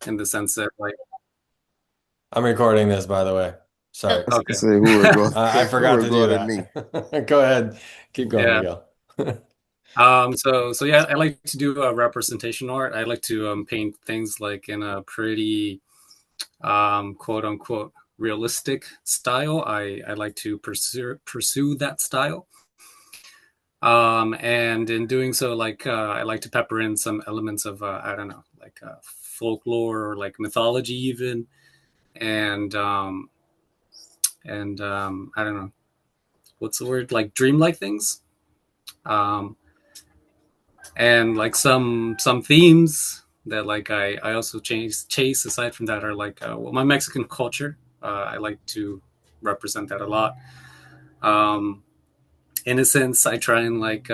in the sense that like, I'm recording this, by the way. Sorry. I okay, say who record I who forgot to do recorded me. that. Go ahead. Keep going, yeah. Miguel. So yeah, I like to do representation art. I like to paint things like in a pretty quote unquote realistic style. I like to pursue that style. And in doing so, like I like to pepper in some elements of I don't know, like folklore or like mythology even, and I don't know what's the word, like dreamlike things. Um, and like some themes that like I also chase aside from that are like well, my Mexican culture. I like to represent that a lot. Um, Innocence, I try and like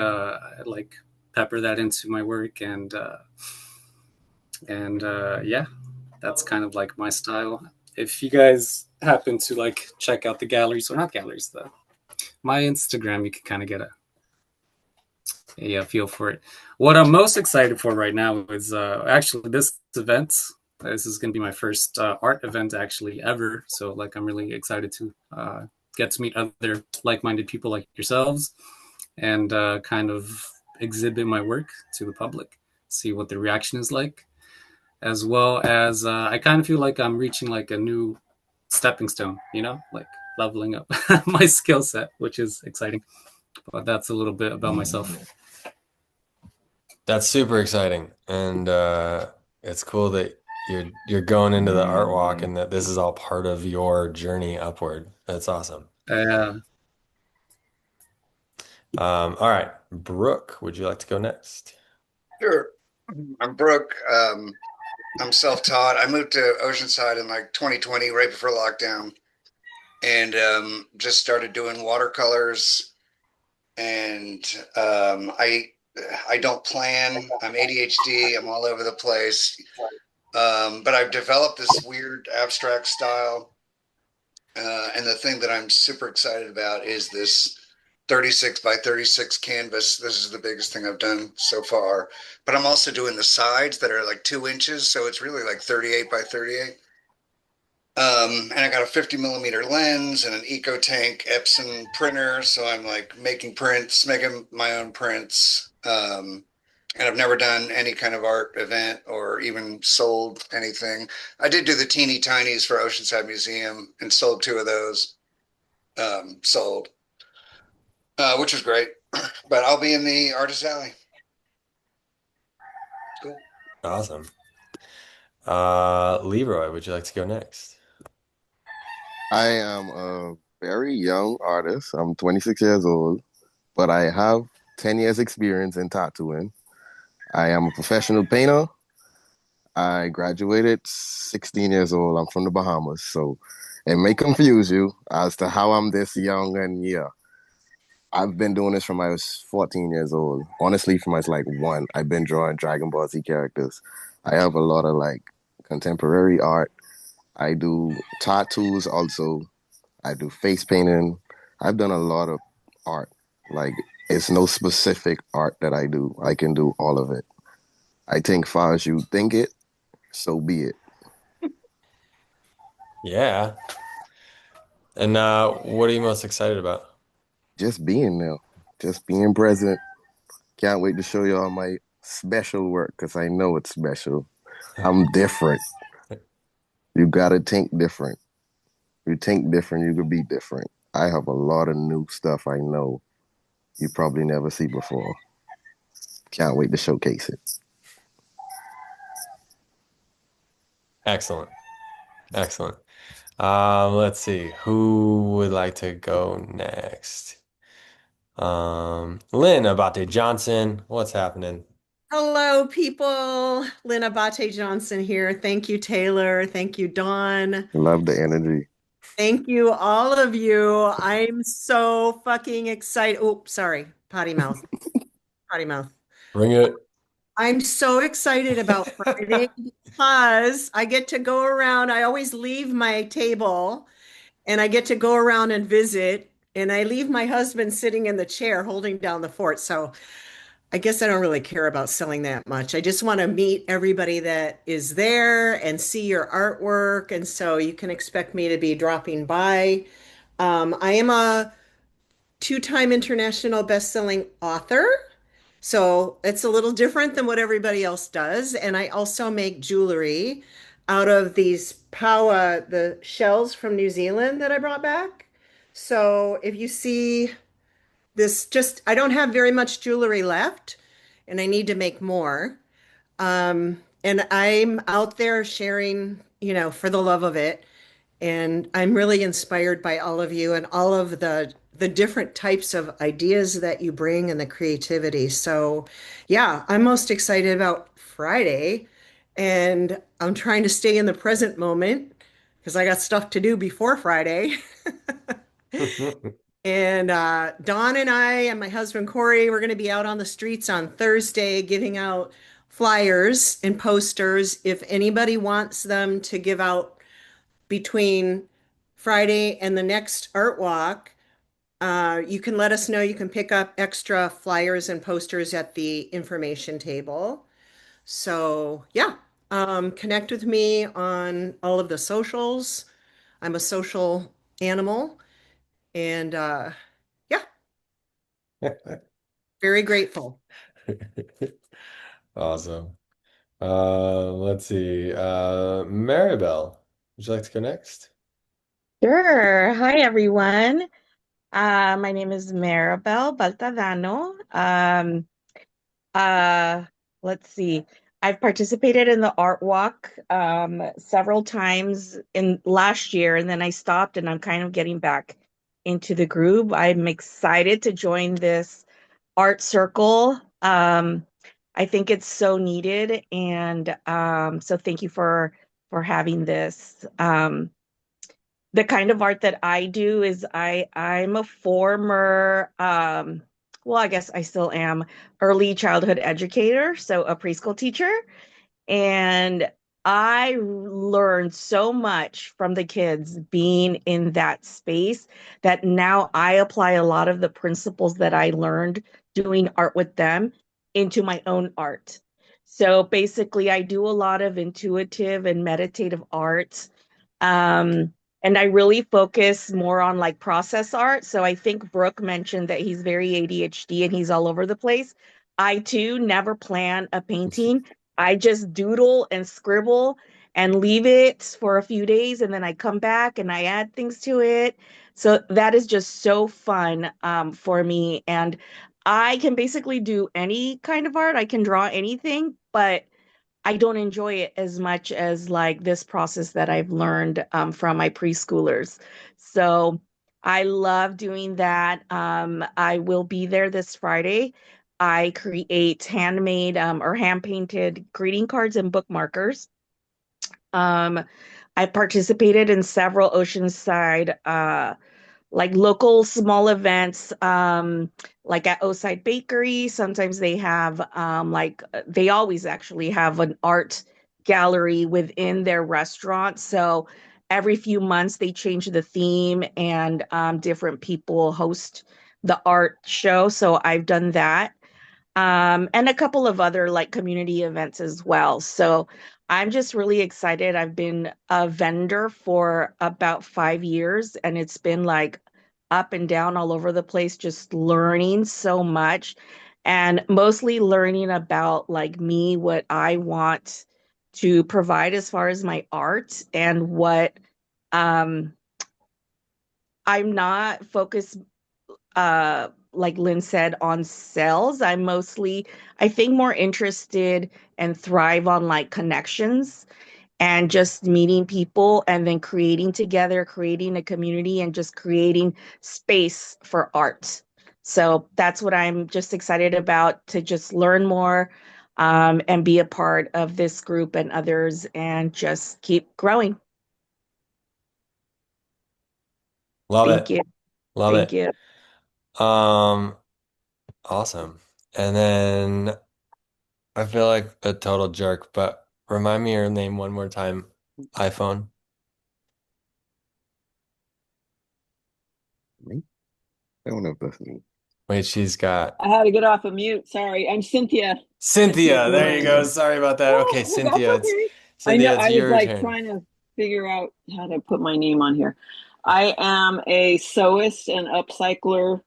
pepper that into my work, and yeah, that's kind of like my style. If you guys happen to like check out the galleries, or not galleries, the my Instagram, you can kind of get a feel for it. What I'm most excited for right now is actually this event. This is going to be my first art event actually ever. So like I'm really excited to get to meet other like-minded people like yourselves and kind of exhibit my work to the public, see what the reaction is like, as well as I kind of feel like I'm reaching like a new stepping stone, you know, like leveling up my skill set, which is exciting. But that's a little bit about myself. That's super exciting. And it's cool that you're going into the art walk and that this is all part of your journey upward. That's awesome. Uh, All right. Brooke, would you like to go next? Sure. I'm Brooke. I'm self-taught. I moved to Oceanside in like 2020, right before lockdown, and just started doing watercolors. And I don't plan. I'm ADHD. I'm all over the place. But I've developed this weird abstract style. And the thing that I'm super excited about is this 36 by 36 canvas. This is the biggest thing I've done so far. But I'm also doing the sides that are like 2 inches. So it's really like 38 by 38. And I got a 50 millimeter lens and an Eco Tank Epson printer. So I'm like making prints, making my own prints. And I've never done any kind of art event or even sold anything. I did do the teeny tinies for Oceanside Museum and sold two of those. Sold, which was great. But I'll be in the artist alley. Cool. Awesome. Leroy, would you like to go next? I am a very young artist. I'm 26 years old, but I have 10 years experience in tattooing. I am a professional painter. I graduated 16 years old. I'm from the Bahamas, so it may confuse you as to how I'm this young. And yeah, I've been doing this from I was 14 years old. Honestly, from I was like one, I've been drawing Dragon Ball Z characters. I have a lot of like contemporary art. I do tattoos also. I do face painting. I've done a lot of art. Like it's no specific art that I do. I can do all of it. I think far as you think it, so be it. Yeah. And what are you most excited about? Just being there, just being present. Can't wait to show y'all my special work because I know it's special. I'm different. You gotta think different. You think different, you could be different. I have a lot of new stuff I know you probably never see before. Can't wait to showcase it. Excellent. Excellent. Let's see. Who would like to go next? Lynn Abate Johnson, what's happening? Hello, people. Lynn Abate Johnson here. Thank you, Taylor. Thank you, Dawn. Love the energy. Thank you, all of you. I'm so fucking excited. Oh, sorry. Potty mouth. Potty mouth. Bring it. I'm so excited about Friday because I get to go around. I always leave my table and I get to go around and visit. And I leave my husband sitting in the chair holding down the fort. So I guess I don't really care about selling that much. I just want to meet everybody that is there and see your artwork. And so you can expect me to be dropping by. I am a two-time international best-selling author. So it's a little different than what everybody else does. And I also make jewelry out of these Paua, the shells from New Zealand that I brought back. So if you see this, just I don't have very much jewelry left, and I need to make more. And I'm out there sharing, for the love of it. And I'm really inspired by all of you and all of the different types of ideas that you bring and the creativity. So, yeah, I'm most excited about Friday, and I'm trying to stay in the present moment because I got stuff to do before Friday. And Dawn and I and my husband Corey, we're going to be out on the streets on Thursday giving out flyers and posters. If anybody wants them to give out between Friday and the next art walk, you can let us know. You can pick up extra flyers and posters at the information table. So, yeah, connect with me on all of the socials. I'm a social animal, and yeah, very grateful. Awesome. Let's see. Maribel, would you like to go next? Sure. Hi, everyone. My name is Maribel Baltadano. Uh, let's see. I've participated in the art walk several times in last year, and then I stopped, and I'm kind of getting back into the groove. I'm excited to join this art circle. I think it's so needed, and so thank you for having this. The kind of art that I do is I'm a former well, I guess I still am early childhood educator, so a preschool teacher. And I learned so much from the kids being in that space that now I apply a lot of the principles that I learned doing art with them into my own art. So basically, I do a lot of intuitive and meditative art. Um, and I really focus more on like process art. So I think Brooke mentioned that he's very ADHD and he's all over the place. I too never plan a painting. I just doodle and scribble and leave it for a few days, and then I come back and I add things to it. So that is just so fun for me. And I can basically do any kind of art. I can draw anything, but I don't enjoy it as much as like this process that I've learned from my preschoolers. So I love doing that. I will be there this Friday. I create handmade or hand painted greeting cards and bookmarkers. Um, I participated in several Oceanside like local small events, like at Oside Bakery. Sometimes they have they always actually have an art gallery within their restaurant. So every few months they change the theme, and different people host the art show. So I've done that. And a couple of other like community events as well. So I'm just really excited. I've been a vendor for about 5 years, and it's been like up and down all over the place, just learning so much and mostly learning about like me, what I want to provide as far as my art and what um, I'm not focused like Lynn said, on sales. I'm mostly, I think, more interested and thrive on like connections and just meeting people and then creating together, creating a community and just creating space for art. So that's what I'm just excited about, to just learn more and be a part of this group and others and just keep growing. Love Thank it. you. Love Thank it. you. Um, awesome. And then I feel like a total jerk, but remind me your name one more time. iPhone. Me? I don't know if that's me. Wait, she's got I had to get off of mute. Sorry. I'm Cynthia. Cynthia Cynthia. There you go. Blue. Sorry about that. Okay, Oh, that's Cynthia, okay. I know. It's I was your like turn. trying to figure out how to put my name on here. I am a sewist and upcycler.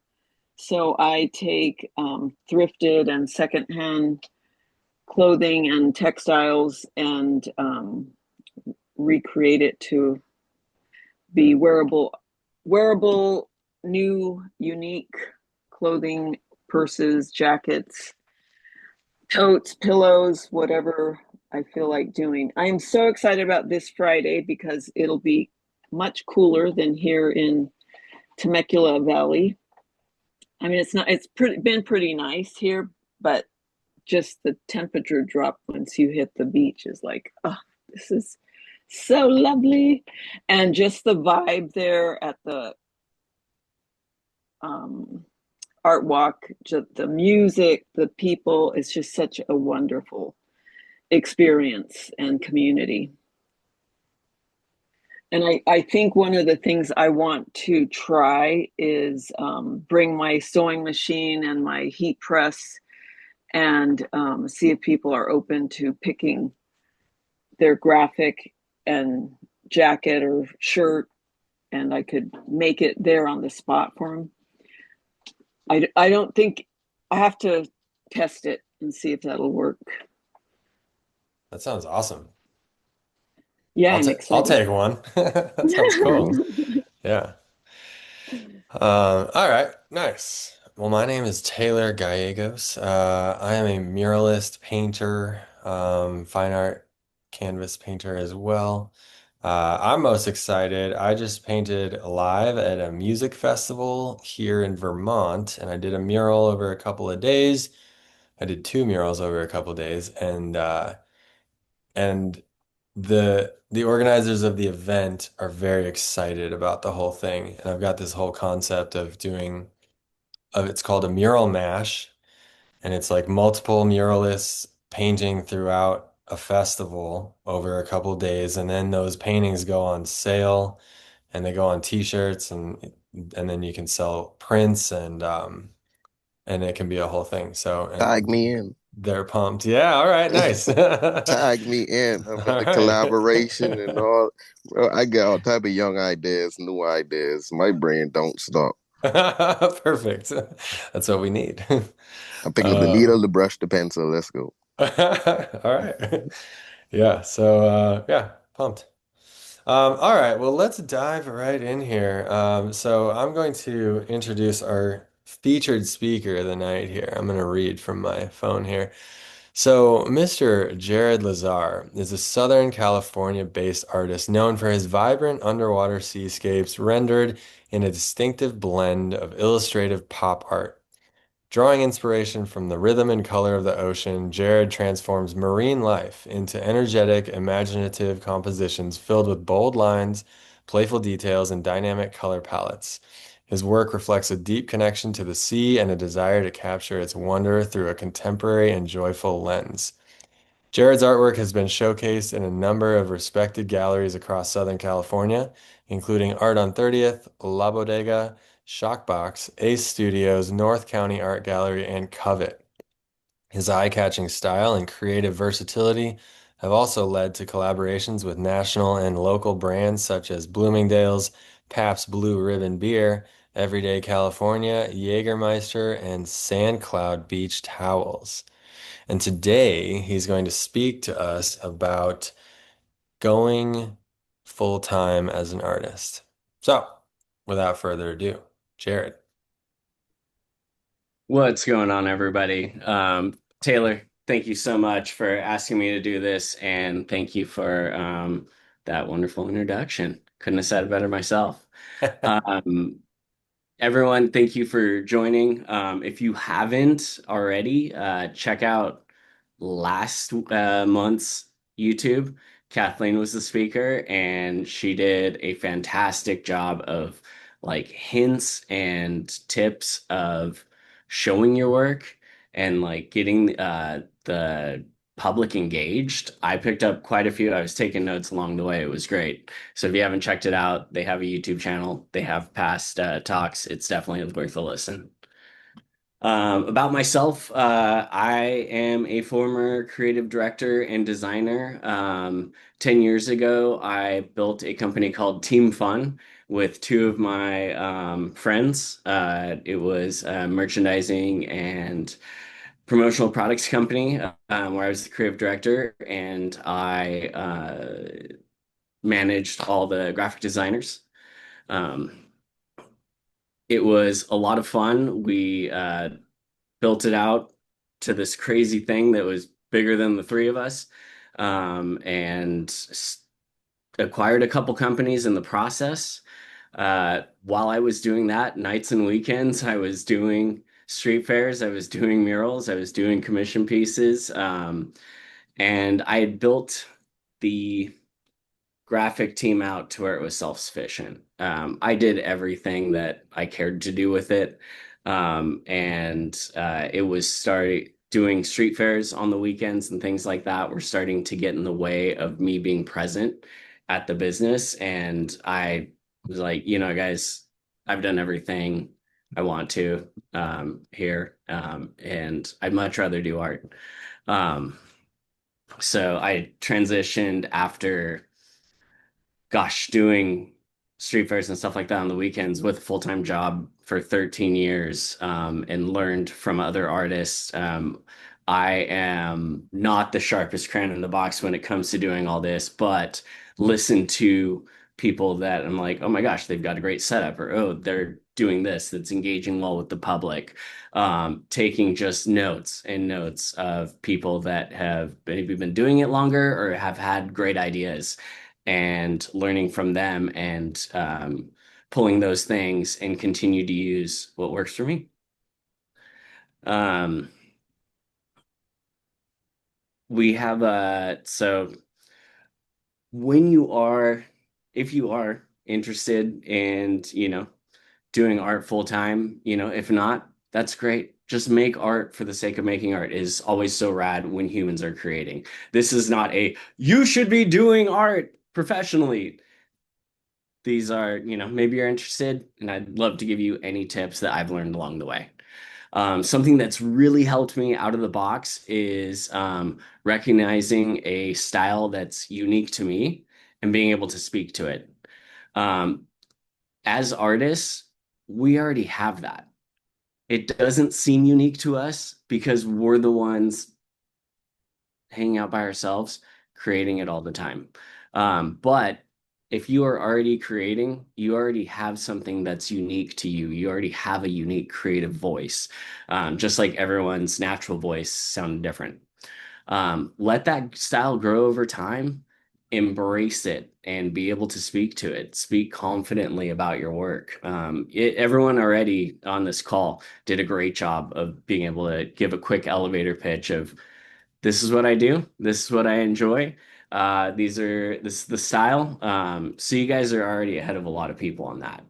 So I take thrifted and secondhand clothing and textiles and recreate it to be wearable, new, unique clothing, purses, jackets, totes, pillows, whatever I feel like doing. I am so excited about this Friday because it'll be much cooler than here in Temecula Valley. I mean, been pretty nice here, but just the temperature drop once you hit the beach is like, oh, this is so lovely. And just the vibe there at the art walk, just the music, the people, it's just such a wonderful experience and community. And I think one of the things I want to try is bring my sewing machine and my heat press and see if people are open to picking their graphic and jacket or shirt, and I could make it there on the spot for them. I don't think I have to test it and see if that'll work. That sounds awesome. Yeah, I'll take one. That sounds cool. Yeah. All right, nice. Well, my name is Taylor Gallegos. I am a muralist, painter, fine art canvas painter as well. I'm most excited. I just painted live at a music festival here in Vermont, and I did a mural over a couple of days. I did two murals over a couple of days, and the organizers of the event are very excited about the whole thing. And I've got this whole concept of it's called a mural mash, and it's like multiple muralists painting throughout a festival over a couple of days, and then those paintings go on sale and they go on t-shirts and then you can sell prints and it can be a whole thing. So Tag and me in. they're pumped. Yeah, all right, nice. Tag me in. I'm in All the right. collaboration and all. Bro, I got all type of young ideas, new ideas. My brain don't stop. Perfect. That's what we need. I pick up the Uh, needle, the brush, the pencil. Let's go. all right. Yeah, so yeah, pumped. All right, well, let's dive right in here. So I'm going to introduce our featured speaker of the night here. I'm going to read from my phone here. So, Mr. Jared Lazar is a Southern California-based artist known for his vibrant underwater seascapes rendered in a distinctive blend of illustrative pop art. Drawing inspiration from the rhythm and color of the ocean, Jared transforms marine life into energetic, imaginative compositions filled with bold lines, playful details, and dynamic color palettes. His work reflects a deep connection to the sea and a desire to capture its wonder through a contemporary and joyful lens. Jared's artwork has been showcased in a number of respected galleries across Southern California, including Art on 30th, La Bodega, Shockbox, Ace Studios, North County Art Gallery, and Covet. His eye-catching style and creative versatility have also led to collaborations with national and local brands such as Bloomingdale's, Pabst Blue Ribbon Beer, Everyday California, Jägermeister, and Sandcloud Beach Towels. And today he's going to speak to us about going full time as an artist. So, without further ado, Jared. What's going on, everybody? Taylor, thank you so much for asking me to do this, and thank you for that wonderful introduction. Couldn't have said it better myself. Um, Everyone, thank you for joining. If you haven't already, check out last month's YouTube. Kathleen was the speaker, and she did a fantastic job of like hints and tips of showing your work and like getting the public engaged. I picked up quite a few. I was taking notes along the way. It was great. So if you haven't checked it out, they have a YouTube channel. They have past talks. It's definitely worth a listen. About myself, I am a former creative director and designer. 10 years ago, I built a company called Team Fun with two of my friends. It was a merchandising and promotional products company where I was the creative director, and I managed all the graphic designers. Um, it was a lot of fun. We built it out to this crazy thing that was bigger than the three of us, and acquired a couple companies in the process. While I was doing that, nights and weekends, I was doing street fairs, I was doing murals, I was doing commission pieces, and I had built the graphic team out to where it was self-sufficient. I did everything that I cared to do with it. And it was started doing street fairs on the weekends and things like that were starting to get in the way of me being present at the business. And I was like, guys, I've done everything I want to here. And I'd much rather do art. So I transitioned after doing street fairs and stuff like that on the weekends with a full-time job for 13 years, and learned from other artists. I am not the sharpest crayon in the box when it comes to doing all this, but listen to people that I'm like, oh my gosh, they've got a great setup, or oh, they're doing this that's engaging well with the public. Taking just notes and notes of people that have maybe been doing it longer or have had great ideas, and learning from them, and pulling those things and continue to use what works for me. Um, we have so when you are, if you are interested in, doing art full time, if not, that's great. Just make art for the sake of making art is always so rad when humans are creating. This is not you should be doing art professionally. These are, maybe you're interested, and I'd love to give you any tips that I've learned along the way. Something that's really helped me out of the box is recognizing a style that's unique to me and being able to speak to it. Um, as artists, we already have that. It doesn't seem unique to us because we're the ones hanging out by ourselves, creating it all the time. But if you are already creating, you already have something that's unique to you. You already have a unique creative voice, just like everyone's natural voice sounded different. Let that style grow over time, embrace it, and be able to speak to it. Speak confidently about your work. Everyone already on this call did a great job of being able to give a quick elevator pitch of, this is what I do. This is what I enjoy. This is the style. So you guys are already ahead of a lot of people on that.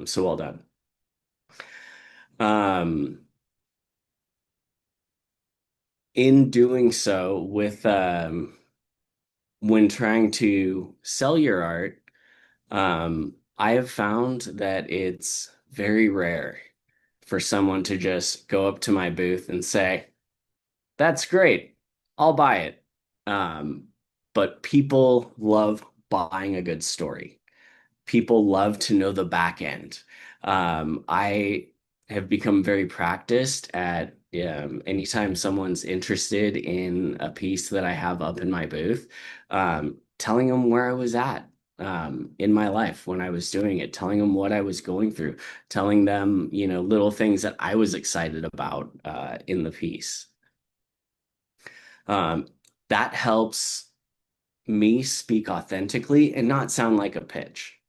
So well done. In doing so, when trying to sell your art, I have found that it's very rare for someone to just go up to my booth and say, that's great, I'll buy it. But people love buying a good story. People love to know the back end. I have become very practiced at, anytime someone's interested in a piece that I have up in my booth, telling them where I was at in my life when I was doing it, telling them what I was going through, telling them, little things that I was excited about in the piece. That helps me speak authentically and not sound like a pitch.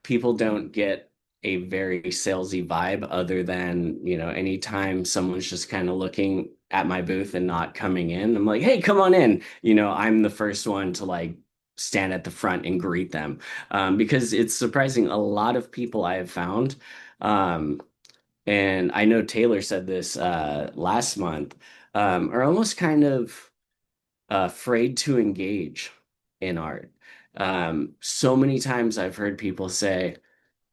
People don't get a very salesy vibe other than, anytime someone's just kind of looking at my booth and not coming in, I'm like, hey, come on in. I'm the first one to like stand at the front and greet them, because it's surprising. A lot of people I have found, and I know Taylor said this last month, are almost kind of afraid to engage in art. So many times I've heard people say,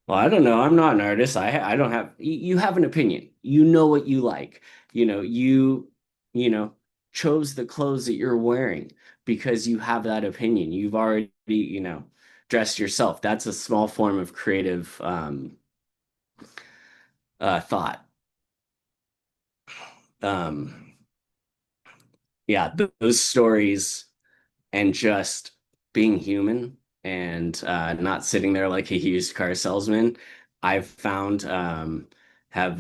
Well, I don't know. I'm not an artist. I don't have you have an opinion. You know what you like. You know chose the clothes that you're wearing because you have that opinion. You've already, dressed yourself. That's a small form of creative thought. Um yeah, those stories and just being human and not sitting there like a used car salesman, I've found have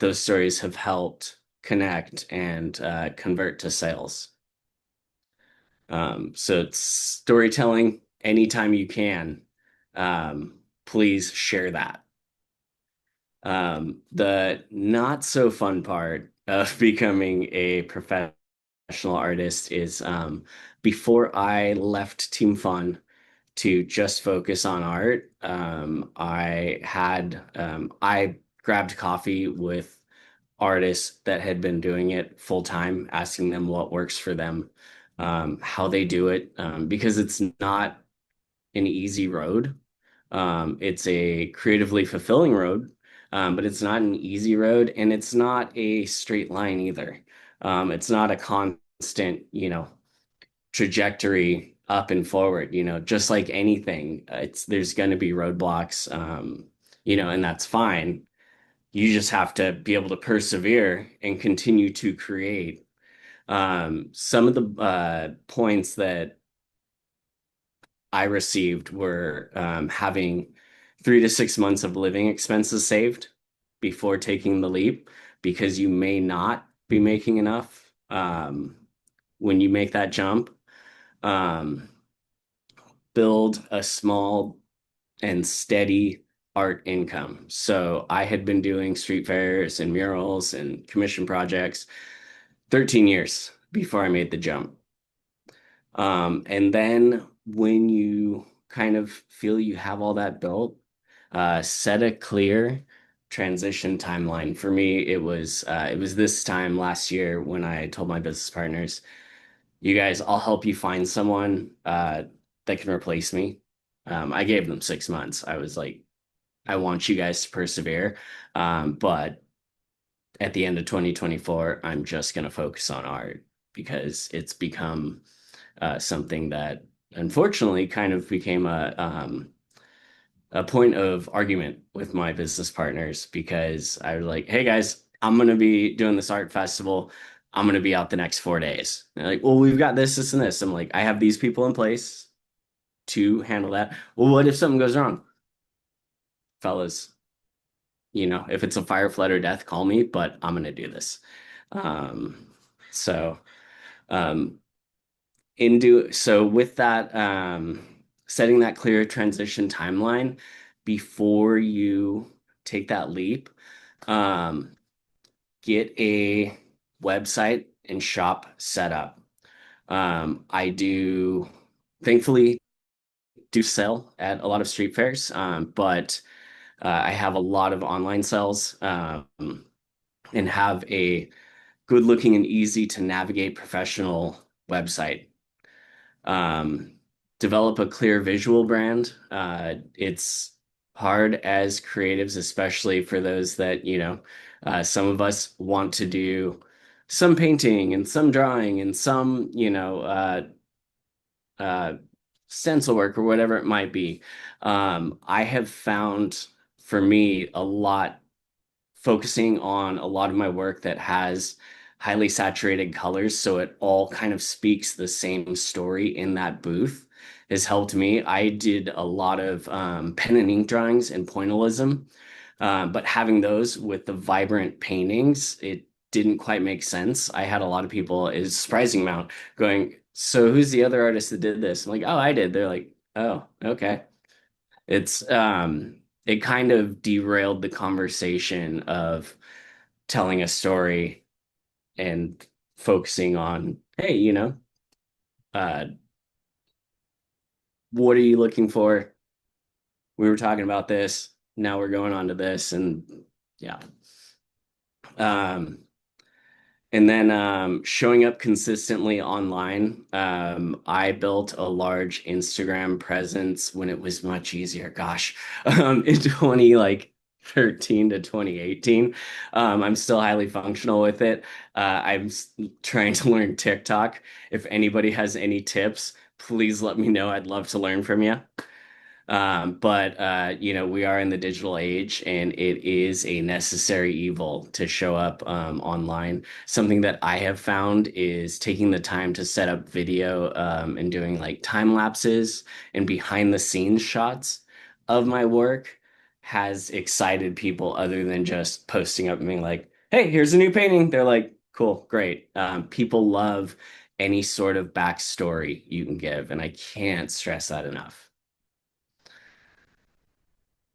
those stories have helped connect and convert to sales. So it's storytelling anytime you can. Please share that. The not so fun part of becoming a professional artist is before I left Team Fun to just focus on art, I grabbed coffee with artists that had been doing it full time, asking them what works for them, how they do it, because it's not an easy road. It's a creatively fulfilling road, but it's not an easy road, and it's not a straight line either. It's not a constant, trajectory up and forward, just like anything. There's going to be roadblocks, and that's fine. You just have to be able to persevere and continue to create. Some of the points that I received were having 3 to 6 months of living expenses saved before taking the leap, because you may not be making enough when you make that jump. Um, Build a small and steady art income. So I had been doing street fairs and murals and commission projects 13 years before I made the jump. And then when you kind of feel you have all that built, set a clear transition timeline. For me, it was this time last year when I told my business partners, "You guys, I'll help you find someone that can replace me." I gave them 6 months. I was like, "I want you guys to persevere, but at the end of 2024, I'm just going to focus on art because it's become something that unfortunately kind of became a point of argument with my business partners, because I was like, "Hey guys, I'm going to be doing this art festival. I'm going to be out the next 4 days." And they're like, "Well, we've got this, this, and this." I'm like, "I have these people in place to handle that." "Well, what if something goes wrong?" "Fellas, if it's a fire, flood, or death, call me, but I'm going to do this." Um, so, um, so with that, setting that clear transition timeline before you take that leap, um, get a website and shop set up. I do, thankfully, do sell at a lot of street fairs, but I have a lot of online sales, and have a good looking and easy to navigate professional website. um, Develop a clear visual brand. It's hard as creatives, especially for those that, some of us want to do some painting and some drawing and some, uh, stencil work or whatever it might be. I have found for me a lot focusing on a lot of my work that has highly saturated colors, so it all kind of speaks the same story in that booth, has helped me. I did a lot of pen and ink drawings and pointillism, but having those with the vibrant paintings, it didn't quite make sense. I had a lot of people, is a surprising amount, going, "So who's the other artist that did this?" I'm like, "Oh, I did." They're like, "Oh, okay." It's it kind of derailed the conversation of telling a story and focusing on, "Hey, uh, what are you looking for? We were talking about this. Now we're going on to this." And yeah. Um, And then showing up consistently online. I built a large Instagram presence when it was much easier. Gosh, in 2013 to 2018. I'm still highly functional with it. I'm trying to learn TikTok. If anybody has any tips, please let me know. I'd love to learn from you. But we are in the digital age, and it is a necessary evil to show up online. Something that I have found is taking the time to set up video and doing like time lapses and behind the scenes shots of my work has excited people other than just posting up and being like, "Hey, here's a new painting." They're like, "Cool, great." People love any sort of backstory you can give, and I can't stress that enough.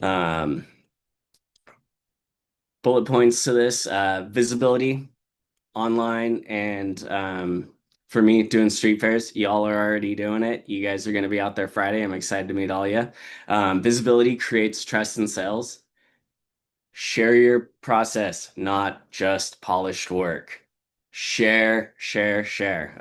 Um, Bullet points to this, visibility online, and for me doing street fairs. Y'all are already doing it. You guys are going to be out there Friday. I'm excited to meet all you. Visibility creates trust in sales. Share your process, not just polished work. Share, share, share.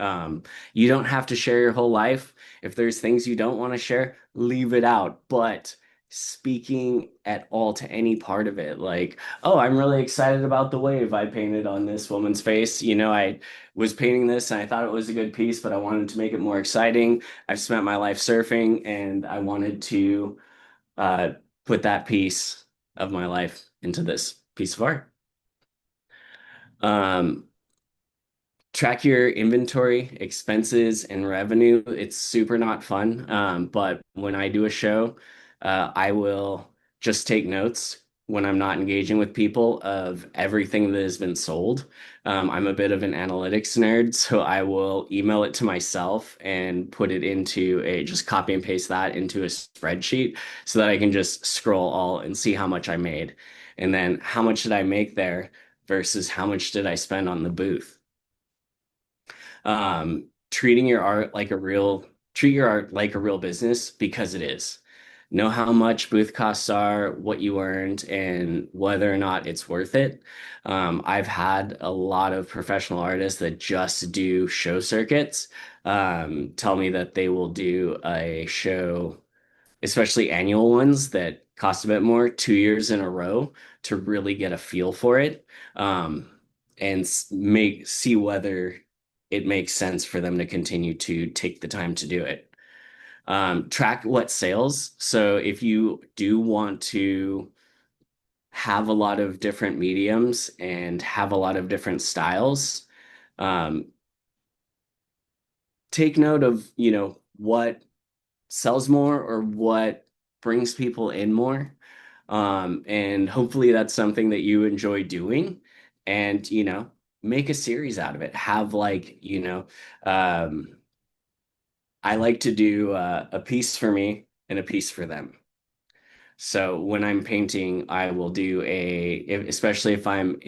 You don't have to share your whole life. If there's things you don't want to share, leave it out. But speaking at all to any part of it, like, oh, I'm really excited about the wave I painted on this woman's face. I was painting this and I thought it was a good piece, but I wanted to make it more exciting. I've spent my life surfing and I wanted to uh, put that piece of my life into this piece of art. Um, Track your inventory, expenses, and revenue. It's super not fun. But when I do a show, I will just take notes when I'm not engaging with people of everything that has been sold. I'm a bit of an analytics nerd, so I will email it to myself and put it into just copy and paste that into a spreadsheet so that I can just scroll all and see how much I made. And then how much did I make there versus how much did I spend on the booth? Treating your art like treat your art like a real business because it is. Know how much booth costs are, what you earned, and whether or not it's worth it. I've had a lot of professional artists that just do show circuits tell me that they will do a show, especially annual ones that cost a bit more, 2 years in a row to really get a feel for it, and see whether it makes sense for them to continue to take the time to do it. Track what sales. So if you do want to have a lot of different mediums and have a lot of different styles, um, take note of, what sells more or what brings people in more. And hopefully that's something that you enjoy doing and, make a series out of it. Have I like to do a piece for me and a piece for them. So when I'm painting, I will do especially if I'm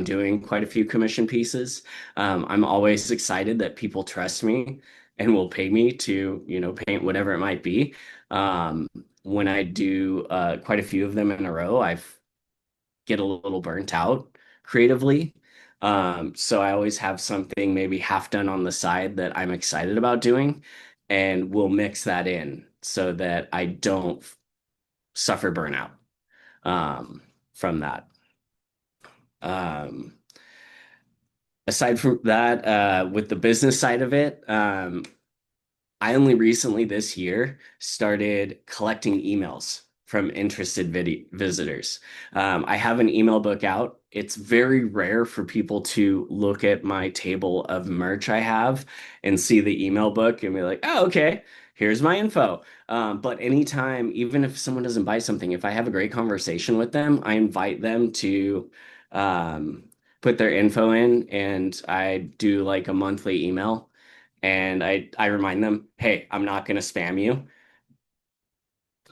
doing quite a few commission pieces, I'm always excited that people trust me and will pay me to, paint whatever it might be. When I do quite a few of them in a row, I get a little burnt out creatively. So I always have something maybe half done on the side that I'm excited about doing, and we'll mix that in so that I don't suffer burnout from that. Um, Aside from that, with the business side of it, I only recently this year started collecting emails from interested visitors. I have an email book out. It's very rare for people to look at my table of merch I have and see the email book and be like, oh, okay, here's my info. But anytime, even if someone doesn't buy something, if I have a great conversation with them, I invite them to put their info in, and I do like a monthly email. And I remind them, hey, I'm not going to spam you.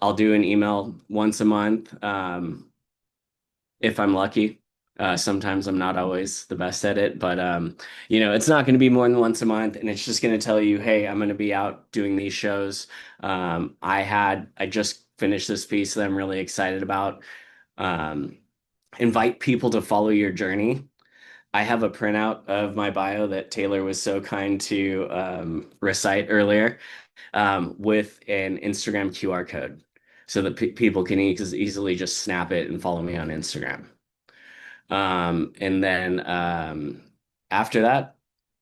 I'll do an email once a month if I'm lucky. Sometimes I'm not always the best at it, but it's not going to be more than once a month, and it's just going to tell you, hey, I'm going to be out doing these shows. I just finished this piece that I'm really excited about. Invite people to follow your journey. I have a printout of my bio that Taylor was so kind to recite earlier, with an Instagram QR code so that people can easily just snap it and follow me on Instagram. And then after that,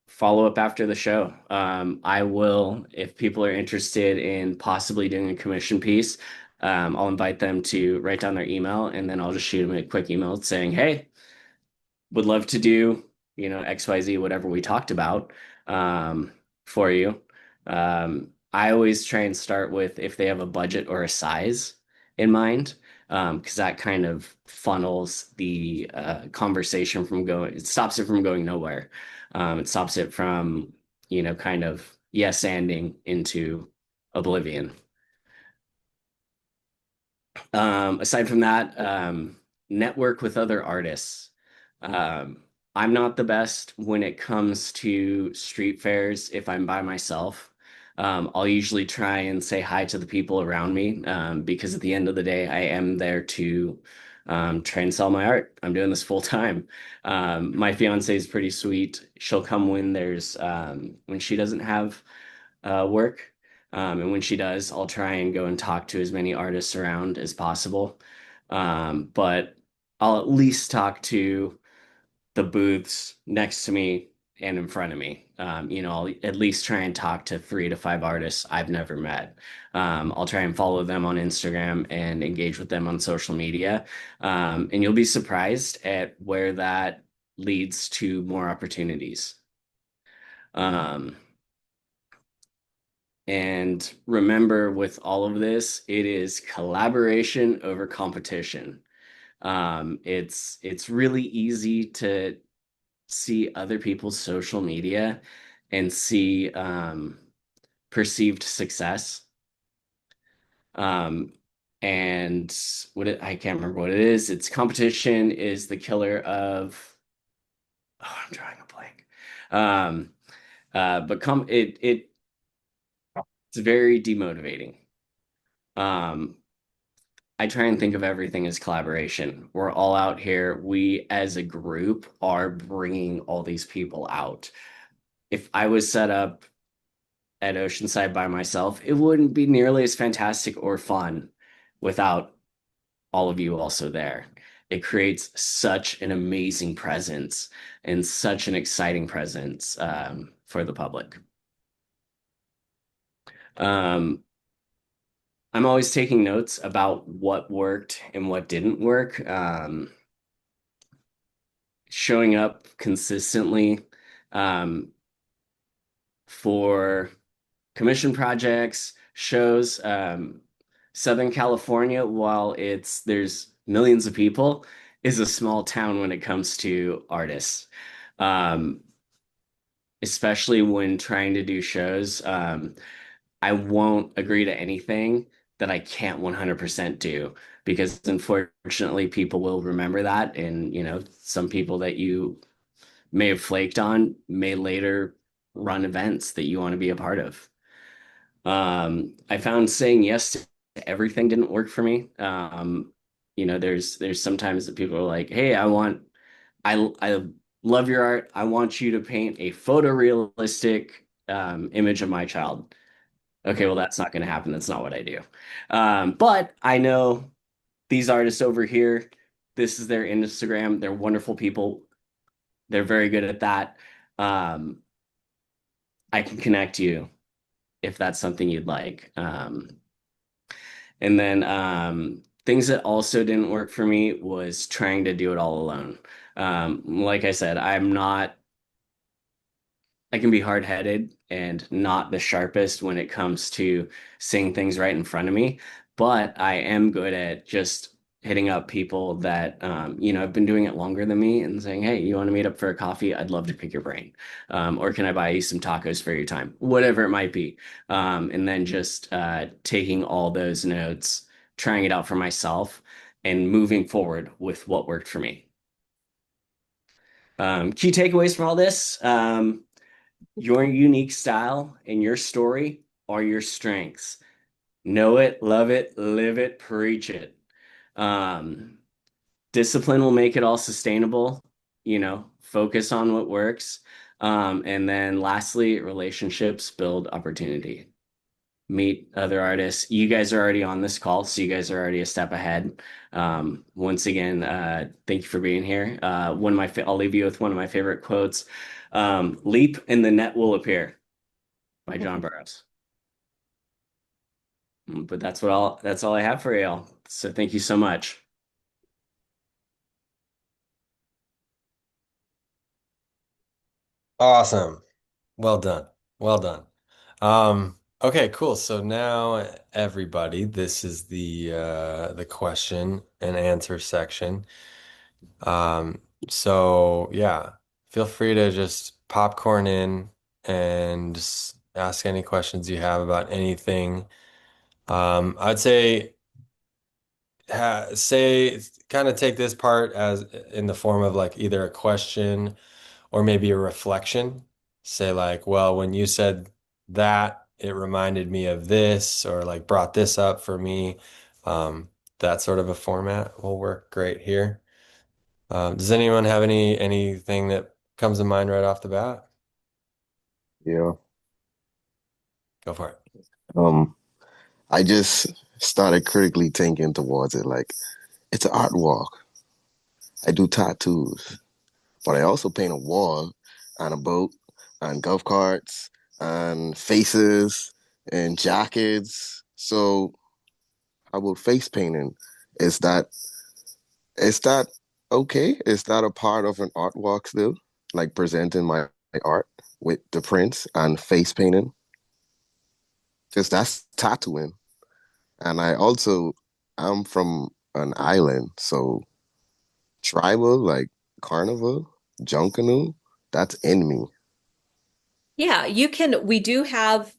follow up after the show. I will, if people are interested in possibly doing a commission piece, I'll invite them to write down their email, and then I'll just shoot them a quick email saying, hey, would love to do, XYZ, whatever we talked about, for you. I always try and start with if they have a budget or a size in mind, because that kind of funnels the conversation from going, it stops it from going nowhere. It stops it from, kind of yes-anding into oblivion. Aside from that, network with other artists. I'm not the best when it comes to street fairs if I'm by myself. I'll usually try and say hi to the people around me, because at the end of the day, I am there to try and sell my art. I'm doing this full time. My fiance is pretty sweet. She'll come when when she doesn't have work. And when she does, I'll try and go and talk to as many artists around as possible. But I'll at least talk to the booths next to me and in front of me. I'll at least try and talk to 3 to 5 artists I've never met. I'll try and follow them on Instagram and engage with them on social media. And you'll be surprised at where that leads to more opportunities. And remember, with all of this, it is collaboration over competition. It's really easy to see other people's social media and see perceived success. And I can't remember what it is. It's competition is the killer of. Oh, I'm drawing a blank. But it's very demotivating. I try and think of everything as collaboration. We're all out here. We, as a group, are bringing all these people out. If I was set up at Oceanside by myself, it wouldn't be nearly as fantastic or fun without all of you also there. It creates such an amazing presence and such an exciting presence for the public. I'm always taking notes about what worked and what didn't work. Showing up consistently for commission projects, shows. Southern California, while there's millions of people, is a small town when it comes to artists. Especially when trying to do shows. I won't agree to anything that I can't 100% do, because unfortunately people will remember that, and some people that you may have flaked on may later run events that you want to be a part of. I found saying yes to everything didn't work for me. There's sometimes that people are like, hey, I love your art. I want you to paint a photorealistic image of my child. Okay, well, that's not going to happen. That's not what I do. But I know these artists over here, this is their Instagram. They're wonderful people. They're very good at that. I can connect you if that's something you'd like. And then things that also didn't work for me was trying to do it all alone. Like I said, I can be hard-headed and not the sharpest when it comes to seeing things right in front of me, but I am good at just hitting up people that have been doing it longer than me and saying, hey, you want to meet up for a coffee? I'd love to pick your brain. Or can I buy you some tacos for your time? Whatever it might be. And then just taking all those notes, trying it out for myself, and moving forward with what worked for me. Key takeaways from all this. Your unique style and your story are your strengths. Know it, love it, live it, preach it. Discipline will make it all sustainable. focus on what works. And then lastly, relationships build opportunity. Meet other artists. You guys are already on this call, so you guys are already a step ahead. Once again, thank you for being here. I'll leave you with one of my favorite quotes. Leap and the net will appear by John Burroughs. But that's all I have for y'all. So thank you so much. Awesome. Well done. Well done. Okay, cool. So now everybody, this is the question and answer section. So yeah, feel free to just popcorn in and just ask any questions you have about anything. I'd say kind of take this part as in the form of like either a question or maybe a reflection. Say like, well, when you said that, it reminded me of this, or like brought this up for me. That sort of a format will work great here. Does anyone have anything that comes to mind right off the bat? Yeah. Go for it. Um, I just started critically thinking towards it. Like, it's an art walk. I do tattoos, but I also paint a wall and a boat and golf carts and faces and jackets. So how about face painting? Is that is that okay? Is that a part of an art walk still? Like presenting my art with the prints and face painting? Because that's tattooing. And I'm from an island, so tribal, like carnival, junkanoo, that's in me. Yeah, you can. We do have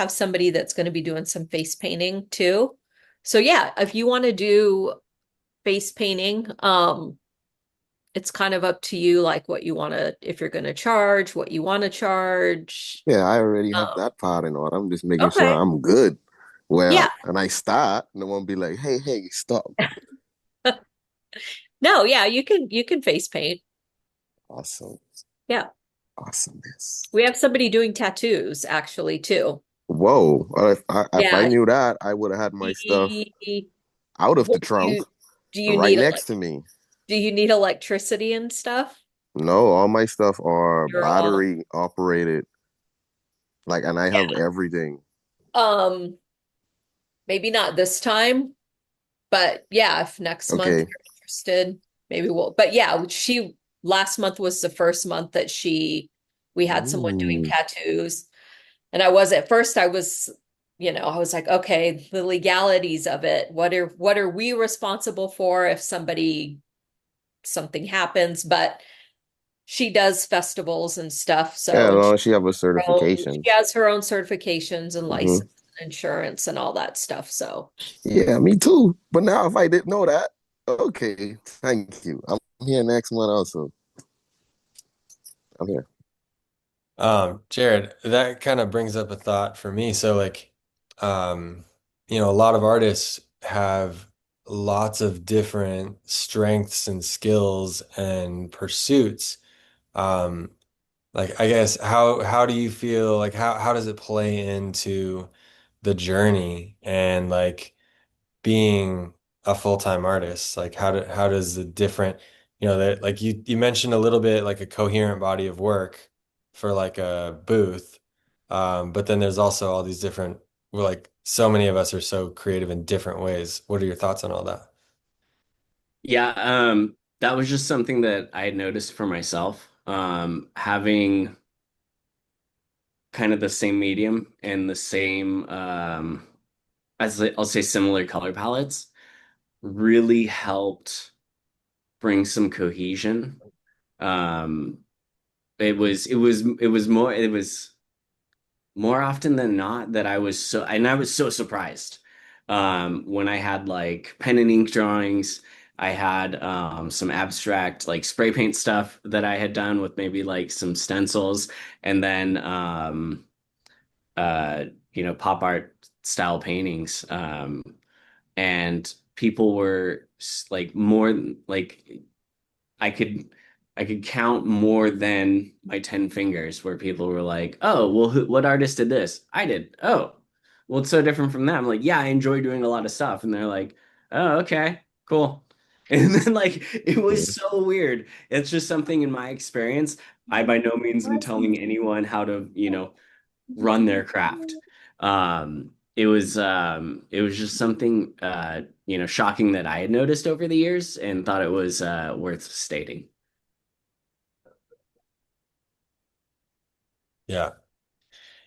somebody that's going to be doing some face painting too. So yeah, if you want to do face painting, it's kind of up to you, like what you want to, if you're going to charge, what you want to charge. Yeah, I already have Um, that part in order. I'm just making sure okay. I'm good. Yeah. Well, and I start, no one be like, hey, stop. No, yeah, you can face paint. Awesome. Yeah. Awesomeness. We have somebody doing tattoos actually too. Whoa. If I Yeah. knew that, I would have had my stuff He- out of the what trunk, do you right need next to me. do you need electricity and stuff? No, all my stuff are You're all battery operated. Like, and I yeah. have everything. Um, maybe not this time, but yeah, if next month Okay. you're interested, maybe we'll. But yeah, she last month was the first month that we had someone doing Ooh. tattoos. And I was at first I was, I was like, okay, the legalities of it. What are we responsible for if something happens? But she does festivals and stuff, Yeah, so as and long as you have a she certifications. has her own certifications and Hmm. license and insurance and all that stuff. So Yeah, me too. But now if I didn't know that, okay, thank you. I'm here next month also. I'm here. Jared, that kind of brings up a thought for me. So like, um, a lot of artists have lots of different strengths and skills and pursuits. Um, like I guess how do you feel like how does it play into the journey and like being a full-time artist? Like how does the different, that like you mentioned a little bit like a coherent body of work for like a booth. But then there's also all these different, we're like so many of us are so creative in different ways. What are your thoughts on all that? Yeah, that was just something that I had noticed for myself. Having kind of the same medium and the same, I'll say similar color palettes really helped bring some cohesion. Um, it was more often than not that I was so surprised. When I had like pen and ink drawings, I had some abstract like spray paint stuff that I had done with maybe like some stencils, and then uh, pop art style paintings. And people were like more like I could I could count more than my 10 fingers where people were like, oh, well, what artist did this? I did. Oh, well, it's so different from that. I'm like, yeah, I enjoy doing a lot of stuff. And they're like, oh, okay, cool. And then, like, it was so weird. It's just something in my experience. I by no means am telling anyone how to, run their craft. It was just something, shocking that I had noticed over the years and thought it was worth stating. Yeah.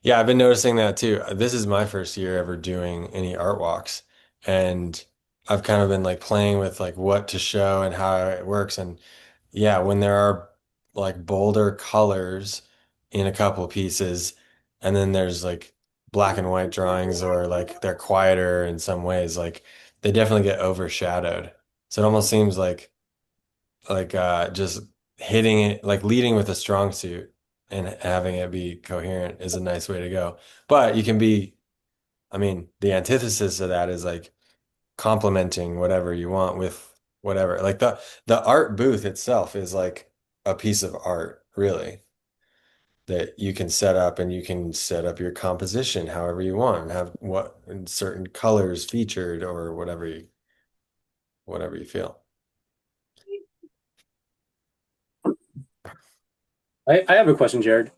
Yeah, I've been noticing that too. This is my first year ever doing any art walks, and I've kind of been like playing with like what to show and how it works. And yeah, when there are like bolder colors in a couple pieces, and then there's like black and white drawings, or like they're quieter in some ways, like they definitely get overshadowed. So it almost seems like just hitting it, like leading with a strong suit and having it be coherent is a nice way to go. But you can be, I mean, the antithesis of that is like complementing whatever you want with whatever. Like the art booth itself is like a piece of art, really, that you can set up, and you can set up your composition however you want and have what certain colors featured or whatever you feel. I have a question, Jared.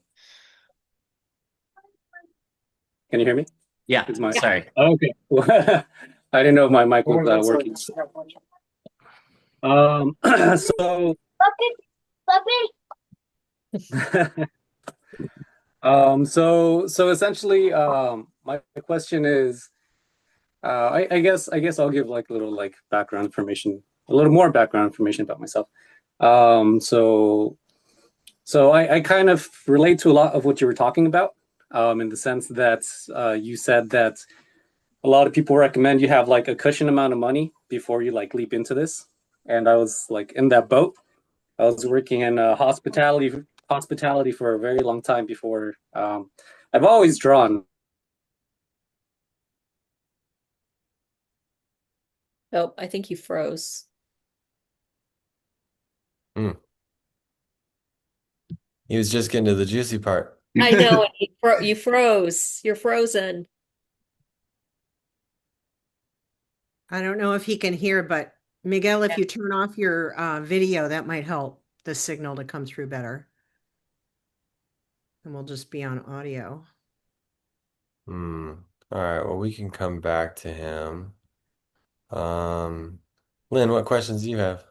Can you hear me? Yeah, It's my sorry. Oh, okay. I didn't know if my mic was working. So so essentially, my question is, I guess I'll give like a little like background information, a little more background information about myself. So I kind of relate to a lot of what you were talking about, in the sense that you said that a lot of people recommend you have like a cushion amount of money before you like leap into this. And I was like in that boat. I was working in hospitality for a very long time before. I've always drawn. Oh, I think you froze. Hmm. He was just getting to the juicy part. I know, and you froze. You're frozen. I don't know if he can hear, but Miguel, if you turn off your video, that might help the signal to come through better. And we'll just be on audio. Hmm. All right. Well, we can come back to him. Lynn, what questions do you have?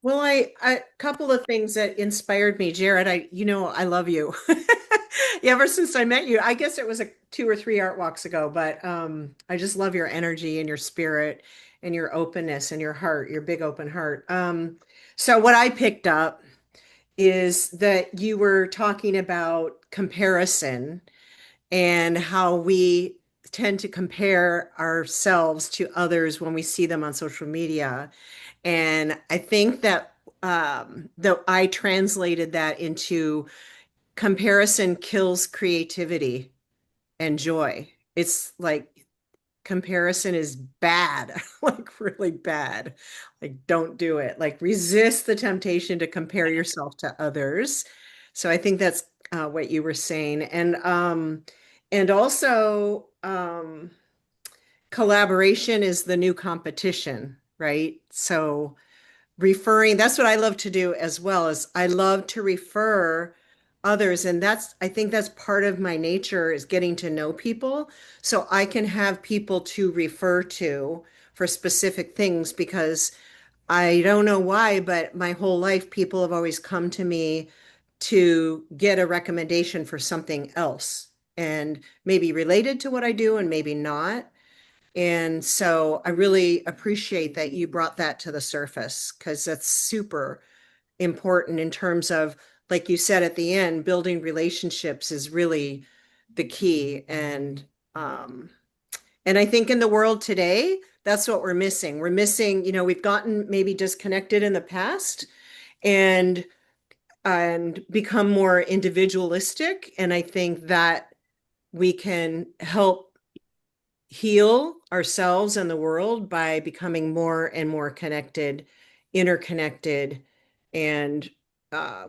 Well, a couple of things that inspired me, Jared. I love you. Ever since I met you, I guess it was 2 or 3 art walks ago, but I just love your energy and your spirit and your openness and your heart, your big open heart. So what I picked up is that you were talking about comparison and how we tend to compare ourselves to others when we see them on social media. And I think that though I translated that into comparison kills creativity and joy. It's like comparison is bad, like really bad. Like don't do it. Like resist the temptation to compare yourself to others. So I think that's what you were saying. And also collaboration is the new competition, right? So referring, that's what I love to do as well, is I love to refer others. And I think that's part of my nature, is getting to know people so I can have people to refer to for specific things, because I don't know why, but my whole life people have always come to me to get a recommendation for something else, and maybe related to what I do and maybe not. And so I really appreciate that you brought that to the surface, because that's super important in terms of, like you said at the end, building relationships is really the key. And I think in the world today, that's what we're missing. We're missing, we've gotten maybe disconnected in the past and become more individualistic. And I think that we can help heal ourselves and the world by becoming more and more connected, interconnected, and